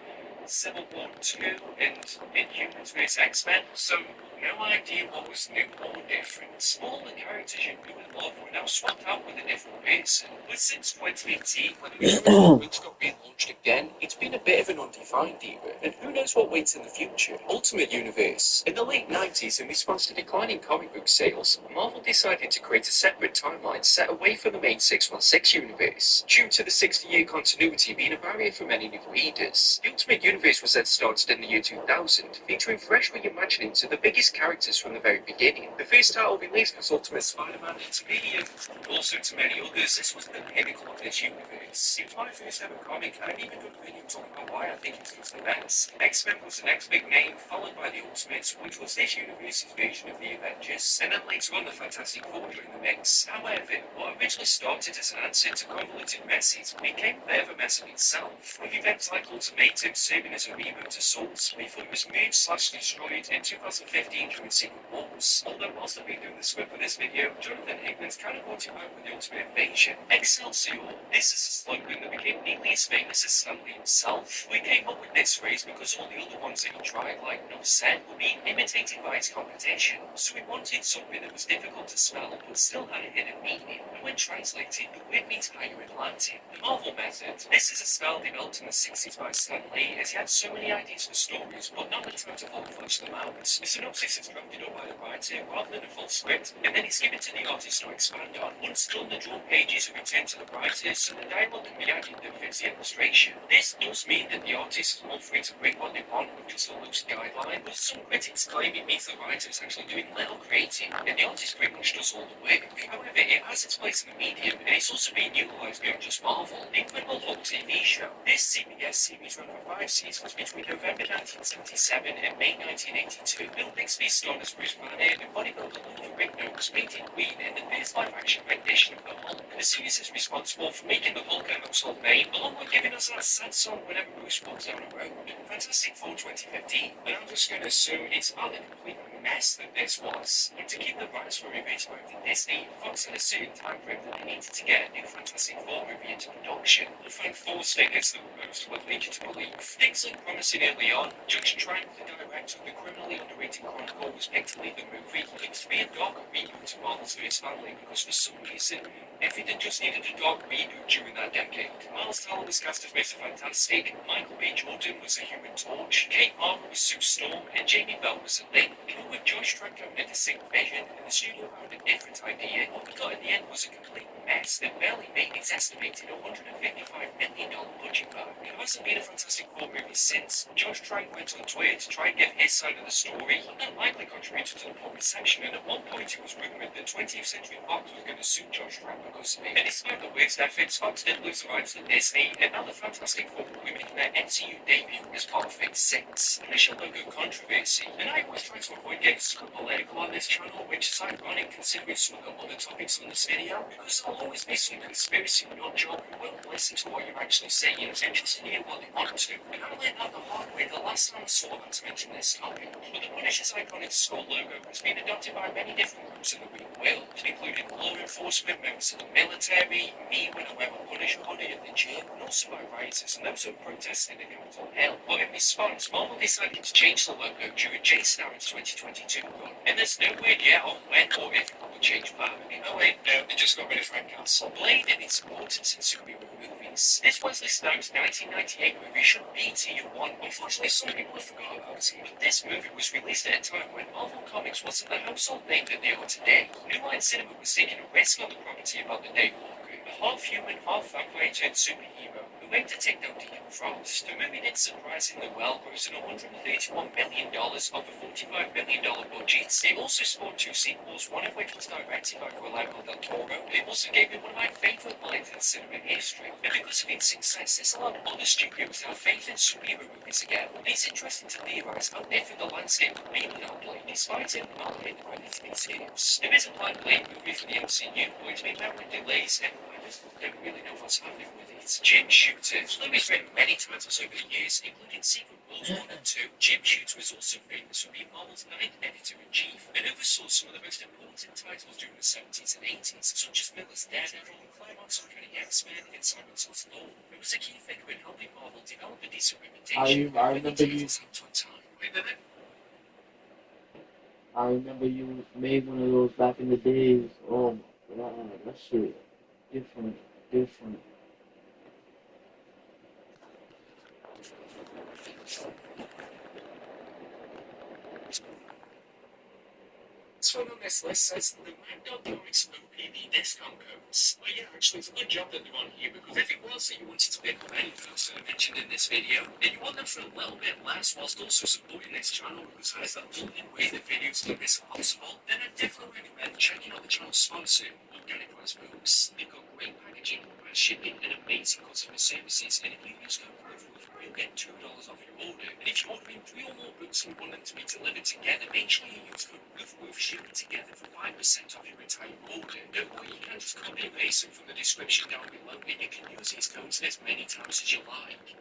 Civil War 2 and Inhumans vs X-Men, so no idea what was new or different. All the characters you knew and loved were now swapped out with a different person. But since 2018, when the original books got relaunched again, it's been a bit of an undefined era, and who knows what waits in the future. Ultimate Universe. In the late 90s, in response to declining comic book sales, Marvel decided to create a separate timeline set away from the main 616 universe, due to the 60-year continuity being a barrier for many new readers. The Ultimate Universe was then started in the year 2000, featuring fresh reimagining to the biggest characters from the very beginning. The first title released was Ultimate Spider-Man, and to me, and also to many others, this was the pinnacle of this universe. It was my first ever comic, and I've even done a video talking about why I think it was the best. X-Men was the next big name, followed by the Ultimates, which was this universe's version of the Avengers, and then later on the Fantastic Four joined the mix. However, what originally started as an answer to convoluted messes became a bit of a mess in itself, with events like Ultimatum serving as a reboot to sorts before it was moved/destroyed in 2015 during Secret Wars. Although whilst I've been doing the script for this video, Jonathan Hickman's kind of brought it back with the Ultimate Invasion. Excelsior. This is a slogan that became nearly as famous as Stanley himself. We came up with this phrase because all the other ones that he tried, like No Set, were being imitated by its competition. So we wanted something that was difficult to spell but still had a hidden meaning. And when translated, the word means higher Atlantic. The Marvel Method. This is a style developed in the 60s by Stan Lee, as he had so many ideas for stories, but not the time to fully flesh them out. The synopsis is drafted up by the writer rather than a full script, and then it's given to the artist to expand on. Once done, the drawn pages are returned to the writer, so the dialogue can be added that fits the illustration. This does mean that the artist is more free to bring what they want with just a loose guideline, but some critics claim it means the writer is actually doing little creating, and the artist pretty much does all the work. However, it has its place in the medium, and it's also being utilised beyond just Marvel. The Incredible Hulk TV show. This CBS series ran for 5 seasons between November 1977 and May 1982. Bill Bixby starred as Bruce Banner, and bodybuilder Luther Rigno was made in Queen in the first live-action rendition of the Hulk. The series is responsible for making the Hulk a household name, along with giving us that sad song whenever Bruce walks down the road. Fantastic Four 2015. And I'm just going to assume it's about the complete mess that this was. And to keep the rights for rebates back to Disney, Fox had a certain time frame that they needed to get a new Fantastic Four movie into production. The Frank Force figures that were most would lead you to believe. Things looked promising early on. Judge Trank, the director of the criminally underrated Chronicle, was picked to lead the movie. It was to be a darker reboot to Marvel's first family because for some reason, everything just needed a dark reboot during that decade. Miles Teller was cast as Mr. Fantastic, Michael B. Jordan was the Human Torch, Kate Mara was Sue Storm, and Jamie Bell was a Link. But with Josh Trank having a distinct vision and the studio having a different idea, what we got in the end was a complete mess that barely made its estimated $155 million budget back. There hasn't been a Fantastic Four movie since. Josh Trank went on Twitter to try and get his side of the story, and that likely contributed to the poor reception, and at one point it was rumoured that 20th Century Fox was going to sue Josh Trank because of it. And despite the worst efforts, Fox did lose the rights to Disney, and now the Fantastic Four will be making their MCU debut as part of Phase 6. Initial logo controversy, and I always try to avoid getting super political on this channel, which is ironic considering some of the other topics on this video, because there'll always be some conspiracy nut job who won't listen to what you're actually saying and just hear what they want to. And I learned that the hard way the last time I saw that to mention this topic. But the Punisher's iconic skull logo has been adopted by many different groups in the real world, including law enforcement, members of the military, me when I wear my Punisher hoodie at the gym, and also by rioters and those who are protesting in Capitol Hill. But in response, Marvel decided to change the logo during Jason Aaron's 2022 run, and there's no word yet on when or if it will change back. Oh wait, no, they just got rid of Frank Castle. Blade and its importance in superhero movies. This Wesley Snipes 1998 movie should be tier 1. Unfortunately, some people have forgot about it, but this movie was released at a time when Marvel Comics wasn't the household name that they are today. New Line Cinema was taking a risk on the property about the Daywalker, a half-human, half-vampire turned superhero who made to take down Dean Frost. The movie did surprisingly well, grossing $131 million off a $45 million budget. It also spawned two sequels, one of which was directed by Guillermo del Toro. It also gave me one of my favourite lines in cinema history. And because of its success, this allowed other studios to have faith in superhero movies again. It's interesting to theorise how different the landscape would be without Blade, despite it not hitting the credits it seems. There is a planned Blade movie for the MCU, but it's been met with delays and writers don't really know what's happening with it. Jim Shooter. Louis written many titles over the years, including Secret Wars 1 and 2. Jim Shooter was also famous for being Marvel's ninth editor-in-chief and oversaw some of the most important titles during the 70s and 80s, such as Miller's Daredevil, Claremont's Uncanny X-Men, and Simonson's Thor. It was a key figure in helping Marvel develop a decent reputation. I remember you. I remember you made one of those back in the days. Oh my god, that shit different, different. This one on this list says the Mad Comics OPB discount codes. Well, yeah, actually, it's a good job that they're on here because if it was that you wanted to pick up any codes that I mentioned in this video, and you want them for a little bit less whilst also supporting this channel because that's the only way that videos like this are possible, then I definitely recommend checking out the channel's sponsor, Organic Price Books. They've got great packaging, fast shipping, and amazing customer services, and if you use code PROOF, you'll get $2 off your order. And if you're ordering 3 or more books and you want them to be delivered together, make sure you use code PROOF shipping together for 5% off your entire order. Don't worry, you can just copy and paste them from the description down below, and you can use these codes as many times as you like.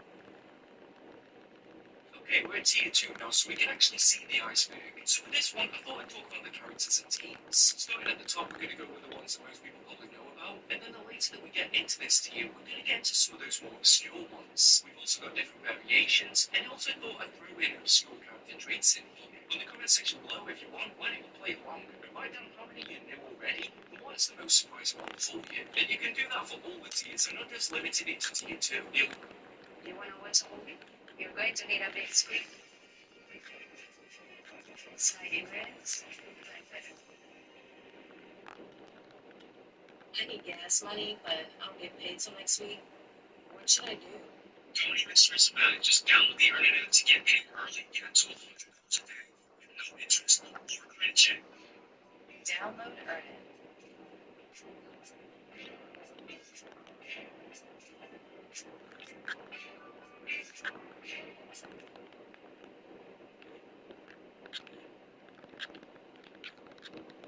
Okay, we're at tier 2 now, so we can actually see the iceberg. So for this one, I thought I'd talk about the characters and teams. Starting at the top, we're going to go with the ones that most people probably know about, and then the later that we get into this tier, we're going to get into some of those more obscure ones. We've also got different variations, and I also thought I'd throw in obscure character traits in here. In the comment section below, if you want, why don't you play along and write down how many you know already, and what is the most surprising one for you. And you can do that for all the tiers, and not just limited it to tier 2. You want to watch a movie? You're going to need a big screen. Sliding reds, like better. I need gas money, but I'll get paid till next week. What should I do? Don't even stress about it. Just download the Earn app to get paid early. Get up to $100 a day. With no interest or credit check. Download Earn It.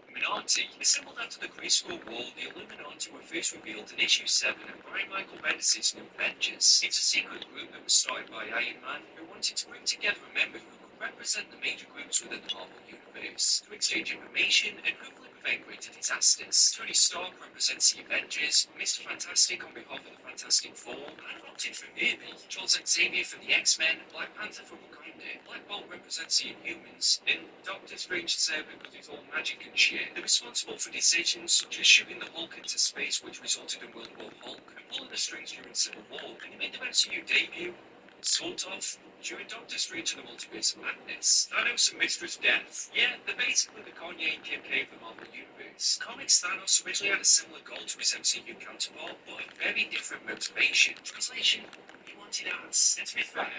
Illuminati. Assembled after the Grayskull War, the Illuminati were first revealed in issue 7 of Brian Michael Bendis' New Avengers. It's a secret group that was started by Iron Man, who wanted to bring together a member who could represent the major groups within the Marvel Universe, to exchange information and hopefully prevent greater disasters. Tony Stark represents the Avengers, Mr. Fantastic on behalf of the Fantastic Four, and opted for Kirby, Charles Xavier for the X-Men, Black Panther for Wakanda, Black Bolt represents the Inhumans, and Doctor Strange is there because he's all magic and shit. They're responsible for decisions such as shooting the Hulk into space, which resulted in World War Hulk, and pulling the strings during Civil War, and he made the MCU debut, sort of, during Doctor Strange and the Multiverse of Madness. Thanos and Mistress Death. Yeah, they're basically the Kanye and Kim K of the Marvel Universe. Comics Thanos originally had a similar goal to his MCU counterpart, but a very different motivation. Translation, he wanted ass. And to be fair, I'll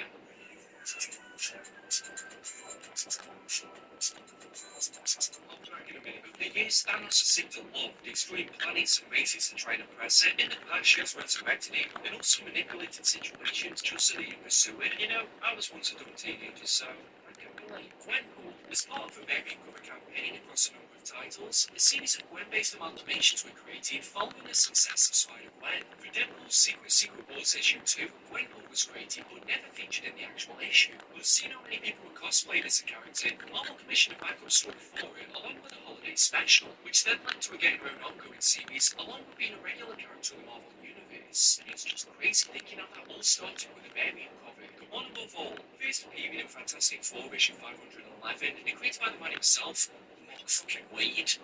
be back in a minute. Over the years, Thanos has seemed to love destroying planets and races to try and oppress it. In the past, she has resurrected him and also manipulated situations just so that he can pursue it. And you know, I was once a dumb teenager, so I can relate. Gwenpool, as part of a very cover campaign across a number of titles, a series of Gwen-based amalgamations were created following the success of Spider-Gwen. For Deadpool's Secret Wars issue 2, Gwenpool was created but never featured in the actual issue. But seeing how many people were cosplayed as a character, Marvel commissioned a backup story for it, along with a holiday special, which then led to a getting her own ongoing series, along with being a regular character in the Marvel Universe. And it's just crazy thinking how that all started with a variant cover. The one above all, first appearing in Fantastic Four issue 511, and created by the man himself, Mark fucking Wade.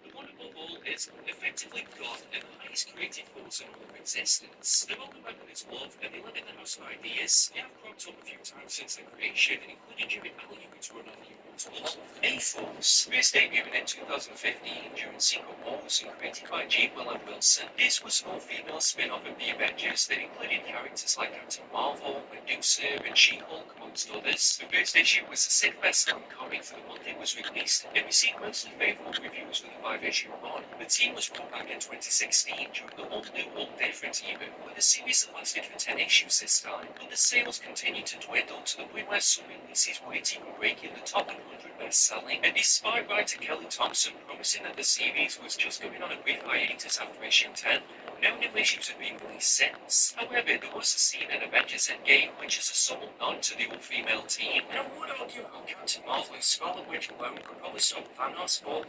The one above all is effectively God and the highest creative force in all of existence. They're all remembered as love, and they live in the house of ideas. They have cropped up a few times since their creation, including during Alan run on the Immortals. A-Force, first debuted in 2015 during Secret Wars and created by G. Willow Wilson. This was an all-female spin-off of the Avengers that included characters like Captain Marvel, Medusa, and She-Hulk, amongst others. The first issue was the sixth best-selling comic for the month it was released. It received mostly favourable reviews with a 5-issue run. The team was brought back in 2016 during the all-new, all-different era, with a series that lasted for 10 issues this time. But the sales continued to dwindle to the point where some releases weren't even breaking the top 100 best-selling. And despite writer Kelly Thompson promising that the series was just going on a brief hiatus after issue 10, no new issues have been released since. However, there was a scene in Avengers Endgame which is a subtle nod to the all-female team, and I would argue how Captain Marvel and Scarlet Witch alone could probably stop Thanos, but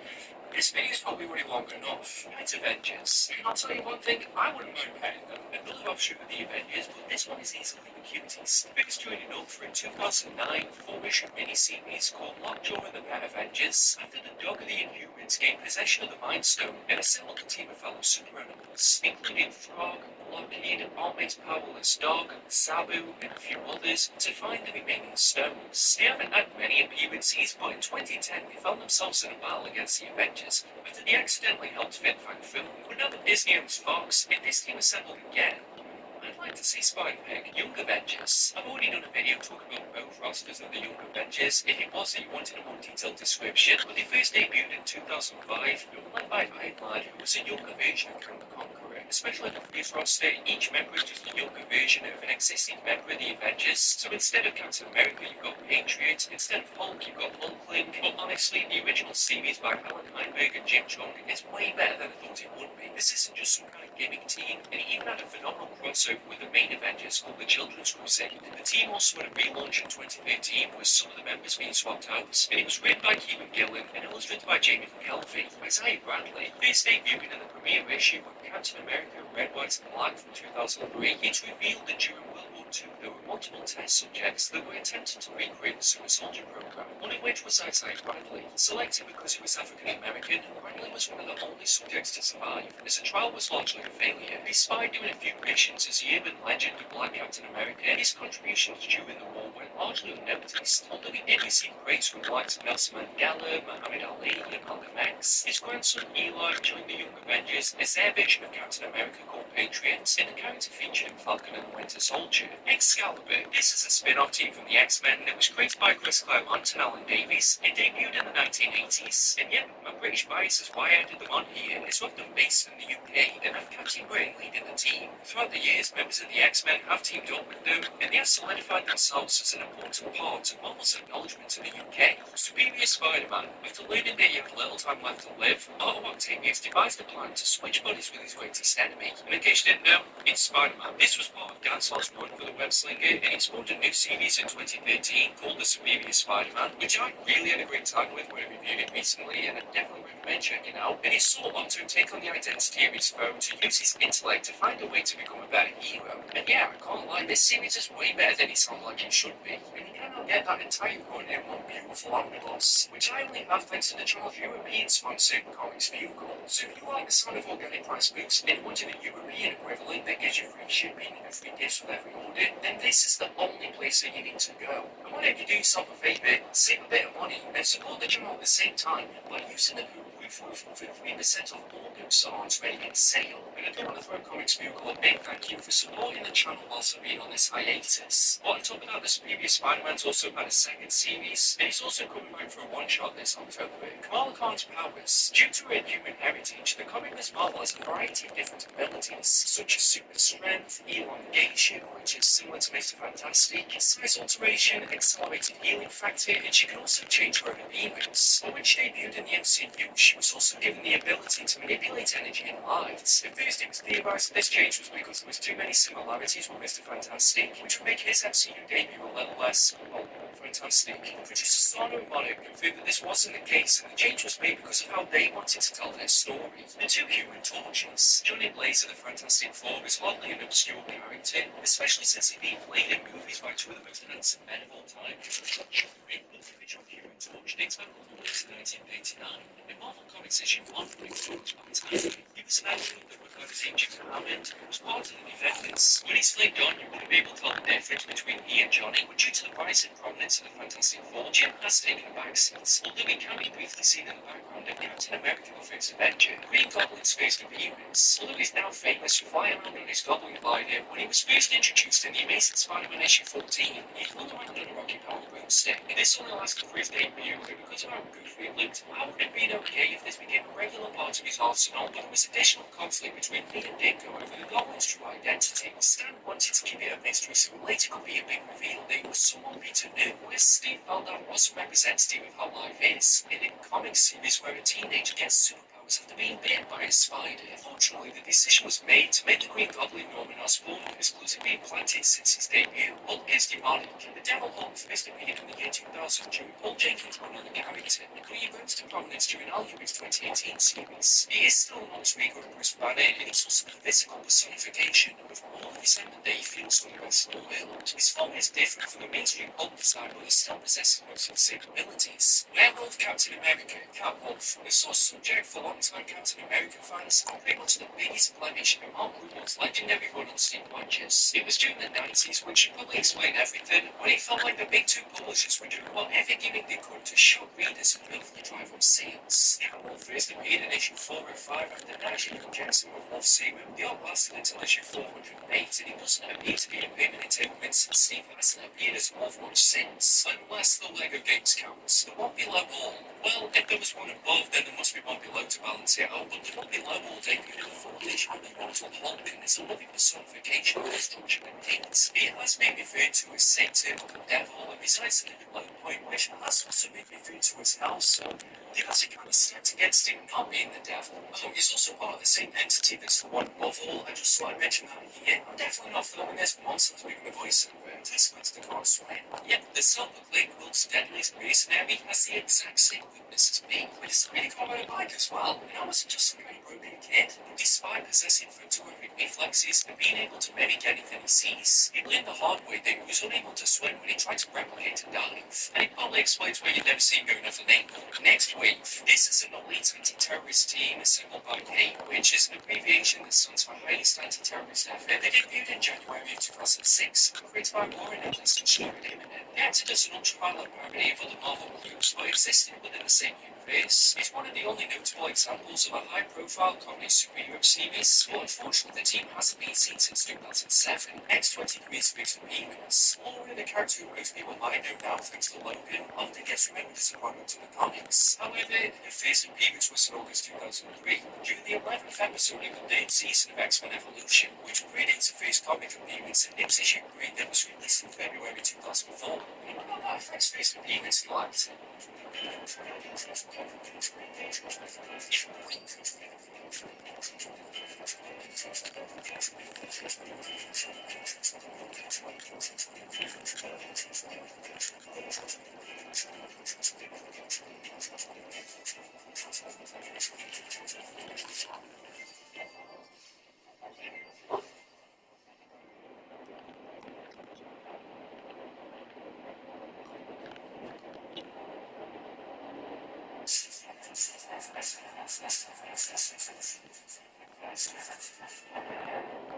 this video is probably already long enough. It's Avengers. And I'll tell you one thing, I wouldn't mind paying them. Another offshoot of the Avengers, but this one is easily the cutest. First joining up for a 2009 4-issue miniseries called Lockjaw and the Pet Avengers, after the Dog of the Inhumans gained possession of the Mind Stone and assembled a team of fellow super animals, including Frog, Lockheed, Army's Powerless Dog, Sabu, and a few others, to find the remaining stones. They haven't had many appearances, but in 2010 they found themselves in a battle against the Avengers after they accidentally helped Fin Fang Foom. But now that Disney owns Fox, and this team assembled again, I'd like to see Spider-Pig, Young Avengers. I've already done a video talking about both rosters of the Young Avengers. If it was that you wanted a more detailed description, but they first debuted in 2005, they were led by Ironlad, who was a younger version of Kang the Conqueror. Especially the previous roster, each member is just a younger version of an existing member of the Avengers. So instead of Captain America, you've got Patriot. Instead of Hulk, you've got Hulkling. But honestly, the original series by Alan Heinberg and Jim Chung is way better than I thought it would be. This isn't just some kind of gimmick team, and it even had a phenomenal crossover with the main Avengers called the Children's Crusade. The team also had a relaunch in 2013 with some of the members being swapped out, and it was written by Kevin Gillen and illustrated by Jamie McKelvey. Isaiah Bradley, first debuted in the premiere issue with Captain America Red, White and Black from 2003, it's revealed that during World War II there were multiple test subjects that were attempting to recreate the Super Soldier program, one of which was Isaiah Bradley. Selected because he was African American, Bradley was one of the only subjects to survive, as the trial was largely a failure. Despite doing a few missions as the urban legend of Black Captain America, his contributions during the war went largely unnoticed, although he did receive praise from the likes of Nelson Mandela, Muhammad Ali, and Malcolm X. His grandson Eli joined the Young Avengers as their version of Captain America called Patriots, and the character featured in Falcon and the Winter Soldier. Excalibur, this is a spin-off team from the X-Men that was created by Chris Claremont and Alan Davies. It debuted in the 1980s, and yet my British bias is why I added them on here. It's often based in the UK, and have Captain Britain leading the team. Throughout the years, members of the X-Men have teamed up with them, and they have solidified themselves as an important part of Marvel's acknowledgement in the UK. Superior Spider-Man, after learning that he had little time left to live, Otto Octavius devised a plan to switch bodies with his greatest enemy. And in case you didn't know, it's Spider-Man. This was part of Ganslaw's run for the web slinger, and it spawned a new series in 2013 called The Superior Spider-Man, which I really had a great time with when I reviewed it recently, and I definitely recommend checking out. And he saw Otto take on the identity of his foe to use his intellect to find a way to become a better hero. And yeah, I can't lie, this series is way better than it sounds like it should be. And you cannot get that entire run in one beautiful omnibus, which I only have thanks to the channel's European sponsor, Comics Bugle. So if you like the sound of organic price books and wanted a European equivalent that gives you free shipping and free gifts with every order, then this is the only place that you need to go. And whenever you do yourself a favour, save a bit of money and support the channel at the same time by using the code ROOFWOOF for 3% off all books on ready in sale. And I do want to throw Comics Bugle a big thank you for supporting the channel whilst I've been on this hiatus. But on top of that, the Superior Spider-Man's also had a second series, and he's also coming back for a one-shot this October. Kamala Khan's powers. Due to her human heritage, the comic Miss Marvel has a variety of different abilities, such as super strength, elongation, which is similar to Mr. Fantastic, size alteration, accelerated healing factor, and she can also change her own appearance. But when she debuted in the MCU, she was also given the ability to manipulate energy and light. At first it was theorized that this change was because there was too many similarities with Mr. Fantastic, which would make his MCU debut a little less, well, for Fantastic. Producer Sano and Mono confirmed that this wasn't the case, and the change was made because of how they wanted to tell their story. The two Human Torches. Johnny Blaze of the Fantastic Four is hardly an obscure character, especially since he'd been played in movies by two of the most handsome men of all time. The individual Human Torch dates back all the way to 1989. In Marvel Comics issue 1, he was an actor that would have his agent Hammond, who was part of the Defenders. When he's flamed on, you wouldn't be able to tell the difference between he and Johnny, but due to the rise in prominence of the Fantastic Four, Jim has taken a backseat. Although he can be briefly seen in the background of Captain America: The First Avenger, Green Goblin's first appearance. Although he's now famous for flying around on his goblin glider, when he was first introduced in the Amazing Spider-Man issue 14, he flew around on a rocket-powered broomstick. This only lasted for his debut, and because of how goofy it looked, I would have been okay if this became a regular part of his arsenal, but there was additional conflict between me and Dingo over the goblin's true identity. Stan wanted to keep it a mystery, so later could be a big reveal that it was someone Peter knew, where Steve felt that wasn't representative of how life is. In a comic series where a teenager gets superpowers after being bitten by a spider, unfortunately the decision was made to make the Green Goblin Norman Osborn, whose clues had been planted since his debut. Hulk is demonic. The Devil Hulk first appeared in the year 2000 during Paul Jenkins' run on the character, but he rose to prominence during Al Ewing's 2018 series. He is still an alter ego of Bruce Banner, and he's also the physical personification of all the resentment that he feels for the rest of the world. His form is different from the mainstream Hulk design, but he still possesses most of the same abilities. Werewolf Captain America, Cat Wolf, the source subject for long-time Captain America fans, and pretty much the biggest blemish in Mark Rudel's legendary run on Steve Rogers. It was during the 90s, which should probably explain everything, when it felt like the big two publishers were doing whatever gimmick they could to shock readers and hopefully drive up sales. Cat Wolf first appeared in issue 4 or 5 after Nigel Jackson of Wolf Serum. The art lasted until issue 408, and it doesn't appear to be a permanent ailment since Steve hasn't appeared as Wolf much since, unless the Lego games counts. The one below all. Well, if there was one above, then there must be one below to balance it out, but the one below all debuted in the fourth issue of the Mortal Hulk, and it's a living personification of destruction and hate. It has been referred to as Satan or the Devil, and besides the below point, which has also been referred to as Hell, so the answer kind of stacked against him not being the devil. He's also part of the same entity that's the one above all. I just thought I'd mention that here. I'm definitely not filming this monster to make the voice of testament to the god swine. Yet the self-proclaimed world's deadliest mercenary has the exact same weakness as me. I decided to ride a bike as well, and I wasn't just some kind of broken kid. Despite possessing photographic reflexes and being able to mimic anything he sees, he learned the hard way that he was unable to swim when he tried to replicate a dive. And it probably explains why you've never seen going off an ankle. Next wave. This is an elite anti-terrorist team assembled by HATE, which is an abbreviation that stands for Highest Anti-Terrorist Effort. They debuted in January of 2006, created by Warren Ellis and Stuart Immonen. They acted as an ultraviolet parody of other Marvel groups, but existed within the same universe. It's one of the only notable examples of a high-profile comedy superhero series, but unfortunately the team hasn't been seen since 2007. X-23's first appearance. Lauren, the character who most people might know now thanks to Logan, often gets remembered as a product of the comics. However, her first appearance was in August 2003, during the 11th episode of the 3rd season of X-Men Evolution, which predates the first comic appearance in Nip's issue 3 that was released in February 2004. And what about that affects first appearance in light?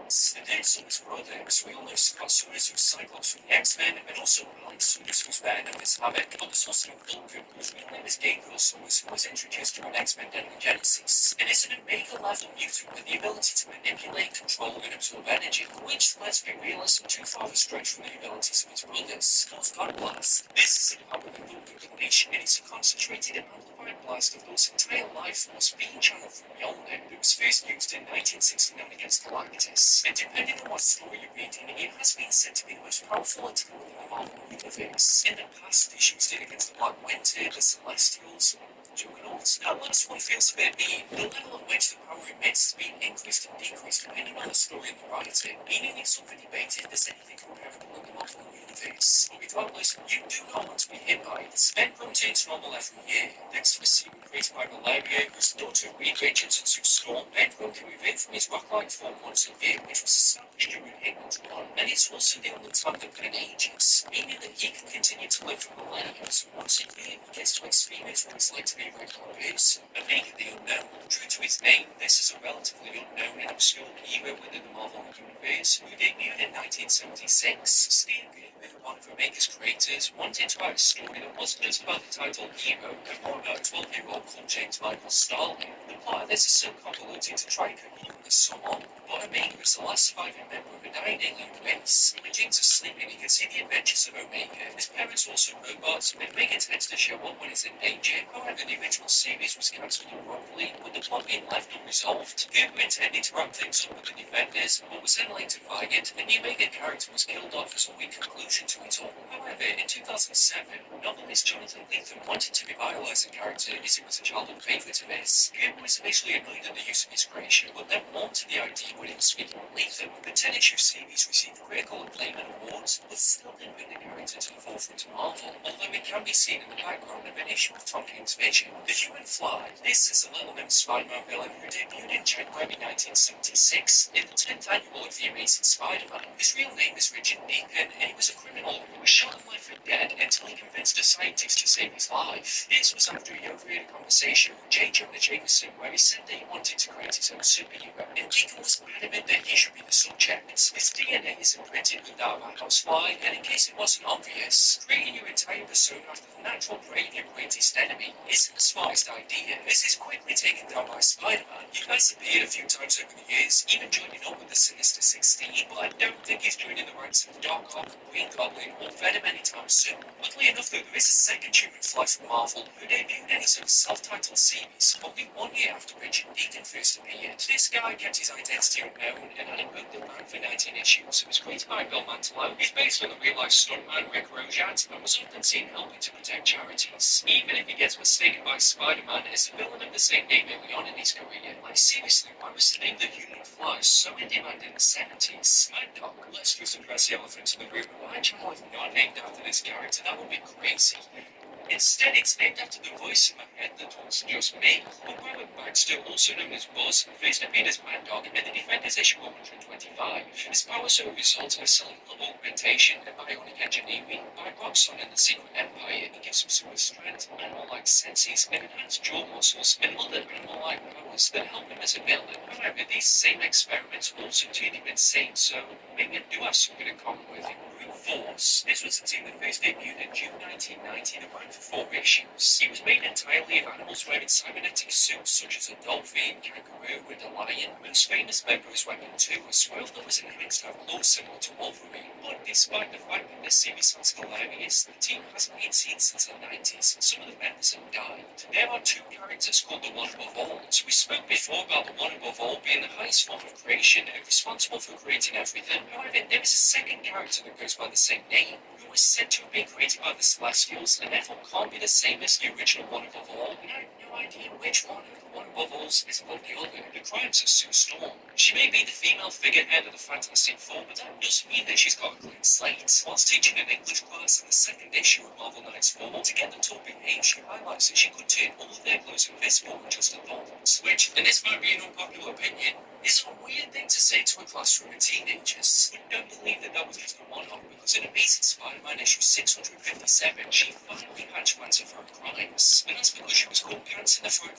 The next was Rodents. We all know Scott Summers who's Cyclops from the X-Men, and also Alex Summers who's Venom as Havoc, but there's also Vulcan, whose real name is Gabriel Summers, who was introduced during X-Men Deadly Genesis, and is an Omega-level mutant with the ability to manipulate, control, and absorb energy, which, let's be real, is too far of a stretch from the abilities of his brothers, called God Blast. This is a power that Vulcan can unleash, and it's a concentrated and amplified blast of those entire life force being channeled from Mjolnir, that was first used in 1969 against Galactus. And depending on what story you're reading, it has been said to be the most powerful attack in the Marvel universe. In the past, he's used it against the Black Winter, the Celestials, and Juggernauts. That last one feels a bit mean. The level at which the power emits has been increased and decreased depending on the story and the writer, meaning it's often debated if there's anything comparable in the Marvel universe. But regardless, you do not want to be Richards. Ben rotates normal every year. Next to a serum created by malaria, whose daughter Reed Richards and Sue Storm, Ben can move in from his rock-like form once a year, which was established during England's War. And it's also the only time that Ben ages, meaning that he can continue to live for millennia. So once a year, he gets to experience what it's like to be a regular person. And making the unknown. True to his name, this is a relatively unknown and obscure hero within the Marvel universe, who debuted in 1976. Steve Gilbert, one of Omega's creators, wanted to write a story that wasn't just about the title hero, but more about a 12-year-old called James Michael Starling. The plot of this is so convoluted to try and coherently sum up, but Omega is the last surviving member of a dying alien race. When James is sleeping, he can see the adventures of Omega. His parents are also robots, and Omega tends to show up when he's in danger. However, the original series was cancelled abruptly, with the plot being left unresolved. Gilbert intended to wrap things up with the Defenders, but was then later fired, and the Omega character was killed off as a weak conclusion to it all. However, in 2007, novelist Jonathan Lethem wanted to revitalize the character as it was a childhood favourite of his. Gilbert was initially annoyed at the use of his creation, but then warmed to the idea when he was speaking with Lethem. The 10-issue series received critical acclaim and awards, but still didn't bring the character to the forefront of Marvel, although it can be seen in the background of an issue of Tom King's Vision. The Human Fly. This is a little-known Spider-Man villain who debuted in January 1976 in the 10th annual of The Amazing Spider-Man. His real name is Richard Deacon, and he was a criminal who was shot and left for dead until he convinced a scientist to save his life. This was after he overheard a conversation with J. Jonah Jameson where he said that he wanted to create his own superhero, and Deacon was adamant that he should be the subject. His DNA is imprinted with that of a housefly, and in case it wasn't obvious, creating your entire persona after the natural prey of your greatest enemy isn't the smartest idea. This is quickly taken down by Spider-Man. He has appeared a few times over the years, even joining up with the Sinister 16, but I don't think he's joining the ranks of Doc Ock, Green Goblin, or Venom anytime soon. Luckily enough, though, there is a second Human Fly from Marvel who debuted in his own self-titled series only 1 year after Richard Deacon first appeared. This guy kept his identity unknown and had a book that ran for 19 issues. It was created by Bill Mantlo. He's based on the real-life stuntman Rick Rojat and was often seen helping to protect charities, even if he gets mistaken by Spider-Man as a villain of the same name early on in his career. Like, seriously, why was the name the Human Fly so in demand in the 70s? Mad Dog, let's just address the elephant in the room. Why channel is not named after this character? That would be crazy. Instead, it's named after the voice in my head that was just me. But Robert Baxter, also known as Buzz, first appeared as Mad Dog in the Defenders issue 125. His powers are a result of a cellular augmentation and bionic engineering by Roxxon and the Secret Empire. It gives him super strength, animal-like senses, and enhanced jaw muscles, and other animal-like powers that help him as a villain. However, these same experiments also turned him insane, so maybe I do have something in common with him. Brute Force. This was a team that first debuted in June 1990 that ran for 4 issues. It was made entirely of animals wearing cybernetic suits such as a dolphin, kangaroo, and a lion. Most famous member is Weapon 2, a squirrel that was enhanced to have claws similar to Wolverine. But despite the fact that this series sounds hilarious, the team hasn't been seen since the 90s, and some of the members have died. There are 2 characters called the One Above All. So we spoke before about the One Above All being the highest form of creation and responsible for creating everything. However, there is a second character that goes by the same name, who was said to have been created by the Celestials, and therefore can't be the same as the original One Above All, and I have no idea which one of the One Above Alls is above the other. The crimes of Sue Storm. She may be the female figurehead of the Fantastic Four, but that doesn't mean that she's got a clean slate. Whilst teaching an English class in the second issue of Marvel Knights 4, to get them to behave, she highlights that she could turn all of their clothes invisible with just a thought. Which, and this might be an unpopular opinion, is a weird thing to say to a classroom of teenagers. But don't believe that was just a one-off, because in Amazing Spider-Man issue 657, she finally had to answer for her crimes. And that's because she was caught pants in the throat